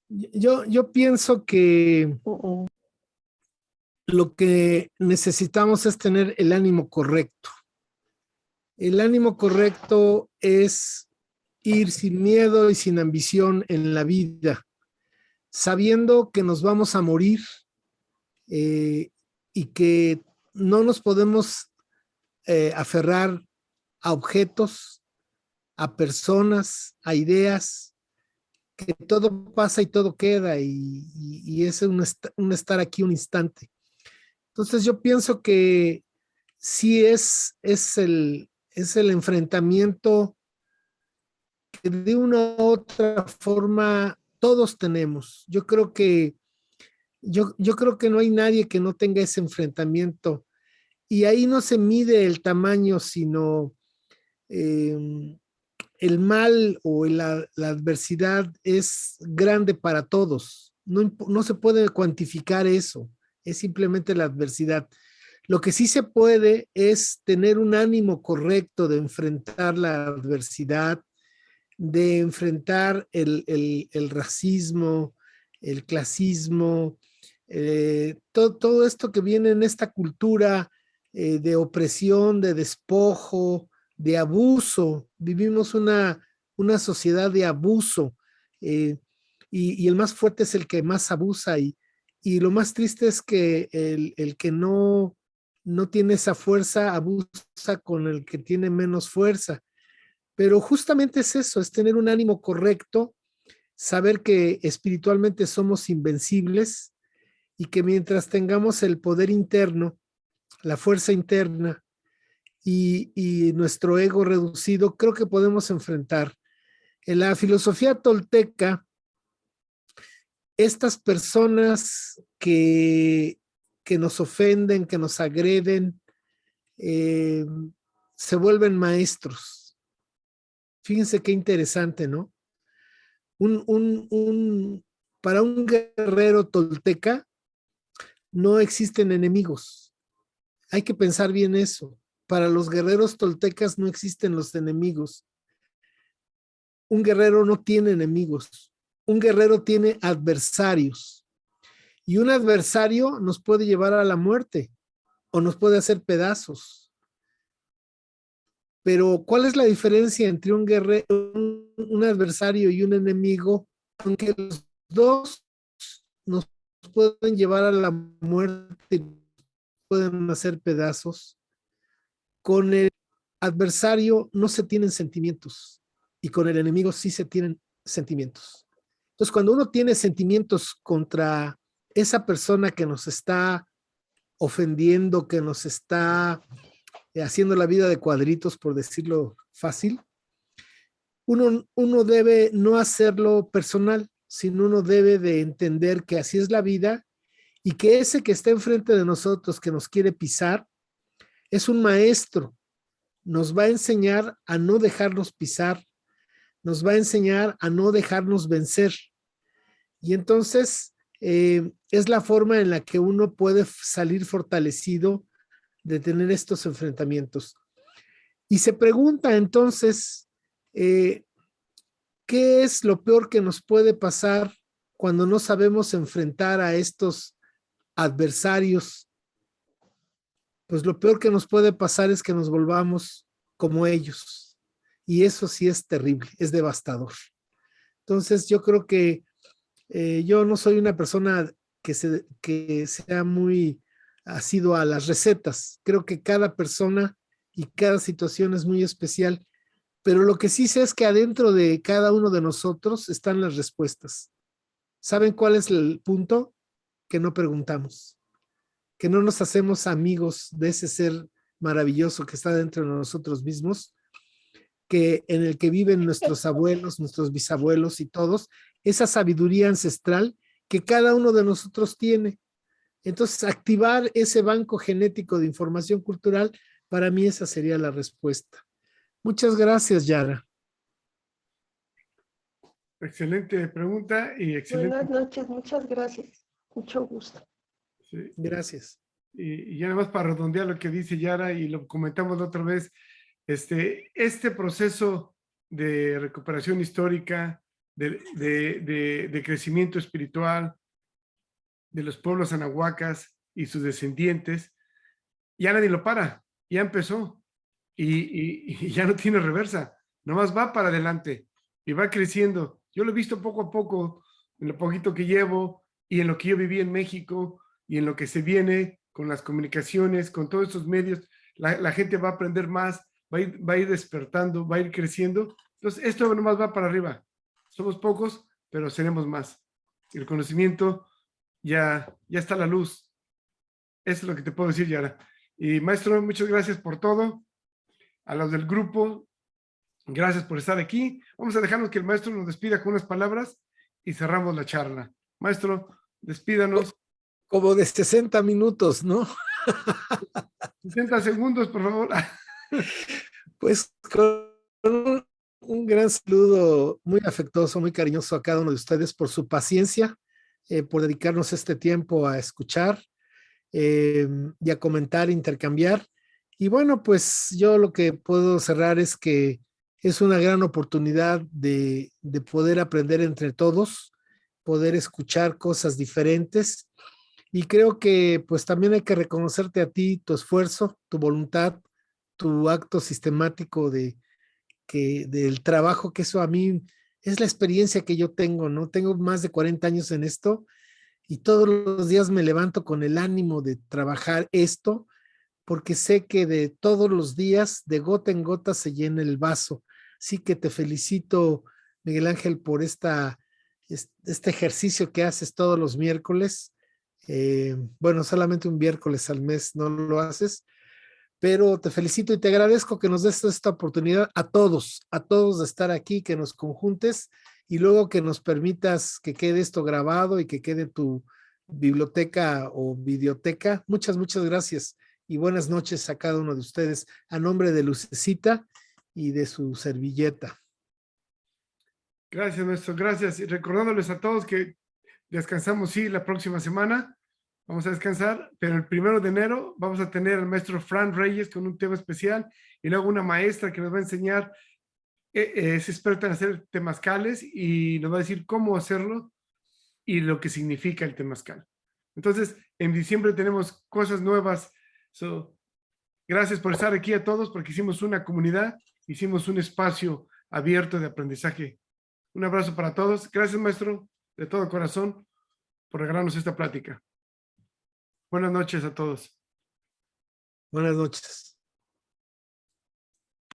S2: Yo pienso que lo que necesitamos es tener el ánimo correcto. El ánimo correcto es ir sin miedo y sin ambición en la vida, sabiendo que nos vamos a morir y que no nos podemos aferrar a objetos, a personas, a ideas, que todo pasa y todo queda y es un estar aquí un instante. Entonces yo pienso que sí es el enfrentamiento que de una u otra forma todos tenemos. Yo creo que no hay nadie que no tenga ese enfrentamiento y ahí no se mide el tamaño, sino el mal o la adversidad es grande para todos. No se puede cuantificar eso, es simplemente la adversidad. Lo que sí se puede es tener un ánimo correcto de enfrentar la adversidad, de enfrentar el racismo, el clasismo, todo esto que viene en esta cultura de opresión, de despojo, de abuso. Vivimos una sociedad de abuso y el más fuerte es el que más abusa y lo más triste es que el que no tiene esa fuerza abusa con el que tiene menos fuerza. Pero justamente es eso, es tener un ánimo correcto, saber que espiritualmente somos invencibles y que mientras tengamos el poder interno, la fuerza interna y nuestro ego reducido, creo que podemos enfrentar. En la filosofía tolteca, estas personas que nos ofenden, que nos agreden, se vuelven maestros. Fíjense qué interesante, ¿no? Para un guerrero tolteca no existen enemigos. Hay que pensar bien eso. Para los guerreros toltecas no existen los enemigos. Un guerrero no tiene enemigos. Un guerrero tiene adversarios. Y un adversario nos puede llevar a la muerte o nos puede hacer pedazos. Pero ¿cuál es la diferencia entre un guerrero, un adversario y un enemigo? Aunque los dos nos pueden llevar a la muerte, pueden hacer pedazos, con el adversario no se tienen sentimientos y con el enemigo sí se tienen sentimientos. Entonces, cuando uno tiene sentimientos contra esa persona que nos está ofendiendo, que nos está haciendo la vida de cuadritos, por decirlo fácil, uno debe no hacerlo personal, sino uno debe de entender que así es la vida y que ese que está enfrente de nosotros, que nos quiere pisar, es un maestro. Nos va a enseñar a no dejarnos pisar, nos va a enseñar a no dejarnos vencer. Y entonces es la forma en la que uno puede salir fortalecido de tener estos enfrentamientos. Y se pregunta entonces, ¿qué es lo peor que nos puede pasar cuando no sabemos enfrentar a estos adversarios? Pues lo peor que nos puede pasar es que nos volvamos como ellos y eso sí es terrible, es devastador. Entonces yo creo que yo no soy una persona que sea muy asidua a las recetas. Creo que cada persona y cada situación es muy especial, pero lo que sí sé es que adentro de cada uno de nosotros están las respuestas. ¿Saben cuál es el punto? Que no preguntamos, que no nos hacemos amigos de ese ser maravilloso que está dentro de nosotros mismos, que en el que viven nuestros abuelos, nuestros bisabuelos y todos, esa sabiduría ancestral que cada uno de nosotros tiene. Entonces, activar ese banco genético de información cultural, para mí esa sería la respuesta. Muchas gracias, Yara.
S3: Excelente pregunta y excelente.
S12: Buenas noches, muchas gracias. Mucho gusto.
S3: Sí.
S2: Gracias.
S3: Y ya nada más para redondear lo que dice Yara, y lo comentamos la otra vez, este proceso de recuperación histórica, de crecimiento espiritual de los pueblos anahuacas y sus descendientes, ya nadie lo para, ya empezó y ya no tiene reversa, nomás va para adelante y va creciendo. Yo lo he visto poco a poco, en lo poquito que llevo y en lo que yo viví en México y en lo que se viene con las comunicaciones, con todos estos medios. La gente va a aprender más, va a ir despertando, va a ir creciendo. Entonces, esto nomás va para arriba. Somos pocos, pero seremos más. El conocimiento ya está a la luz. Eso es lo que te puedo decir, Yara. Y maestro, muchas gracias por todo. A los del grupo, gracias por estar aquí. Vamos a dejarnos que el maestro nos despida con unas palabras y cerramos la charla. Maestro, despídanos.
S2: Como de 60 minutos, ¿no?
S3: 60 segundos, por favor.
S2: Pues con un gran saludo muy afectuoso, muy cariñoso a cada uno de ustedes por su paciencia, por dedicarnos este tiempo a escuchar y a comentar, intercambiar. Y bueno, pues yo lo que puedo cerrar es que es una gran oportunidad de poder aprender entre todos, poder escuchar cosas diferentes. Y creo que pues también hay que reconocerte a ti, tu esfuerzo, tu voluntad, tu acto sistemático del trabajo, que eso a mí es la experiencia que yo tengo, ¿no? Tengo más de 40 años en esto y todos los días me levanto con el ánimo de trabajar esto, porque sé que de todos los días, de gota en gota, se llena el vaso. Así que te felicito, Miguel Ángel, por este ejercicio que haces todos los miércoles. Bueno, solamente un miércoles al mes no lo haces, pero te felicito y te agradezco que nos des esta oportunidad a todos de estar aquí, que nos conjuntes y luego que nos permitas que quede esto grabado y que quede tu biblioteca o videoteca. Muchas gracias y buenas noches a cada uno de ustedes a nombre de Lucecita y de su servilleta.
S3: Gracias, maestro, gracias. Y recordándoles a todos que descansamos, sí, la próxima semana. Vamos a descansar, pero el 1 de enero vamos a tener al maestro Fran Reyes con un tema especial y luego una maestra que nos va a enseñar, es experta en hacer temazcales y nos va a decir cómo hacerlo y lo que significa el temazcal. Entonces, en diciembre tenemos cosas nuevas. Gracias por estar aquí a todos, porque hicimos una comunidad, hicimos un espacio abierto de aprendizaje. Un abrazo para todos. Gracias, maestro, de todo corazón, por regalarnos esta plática. Buenas noches a todos.
S2: Buenas noches.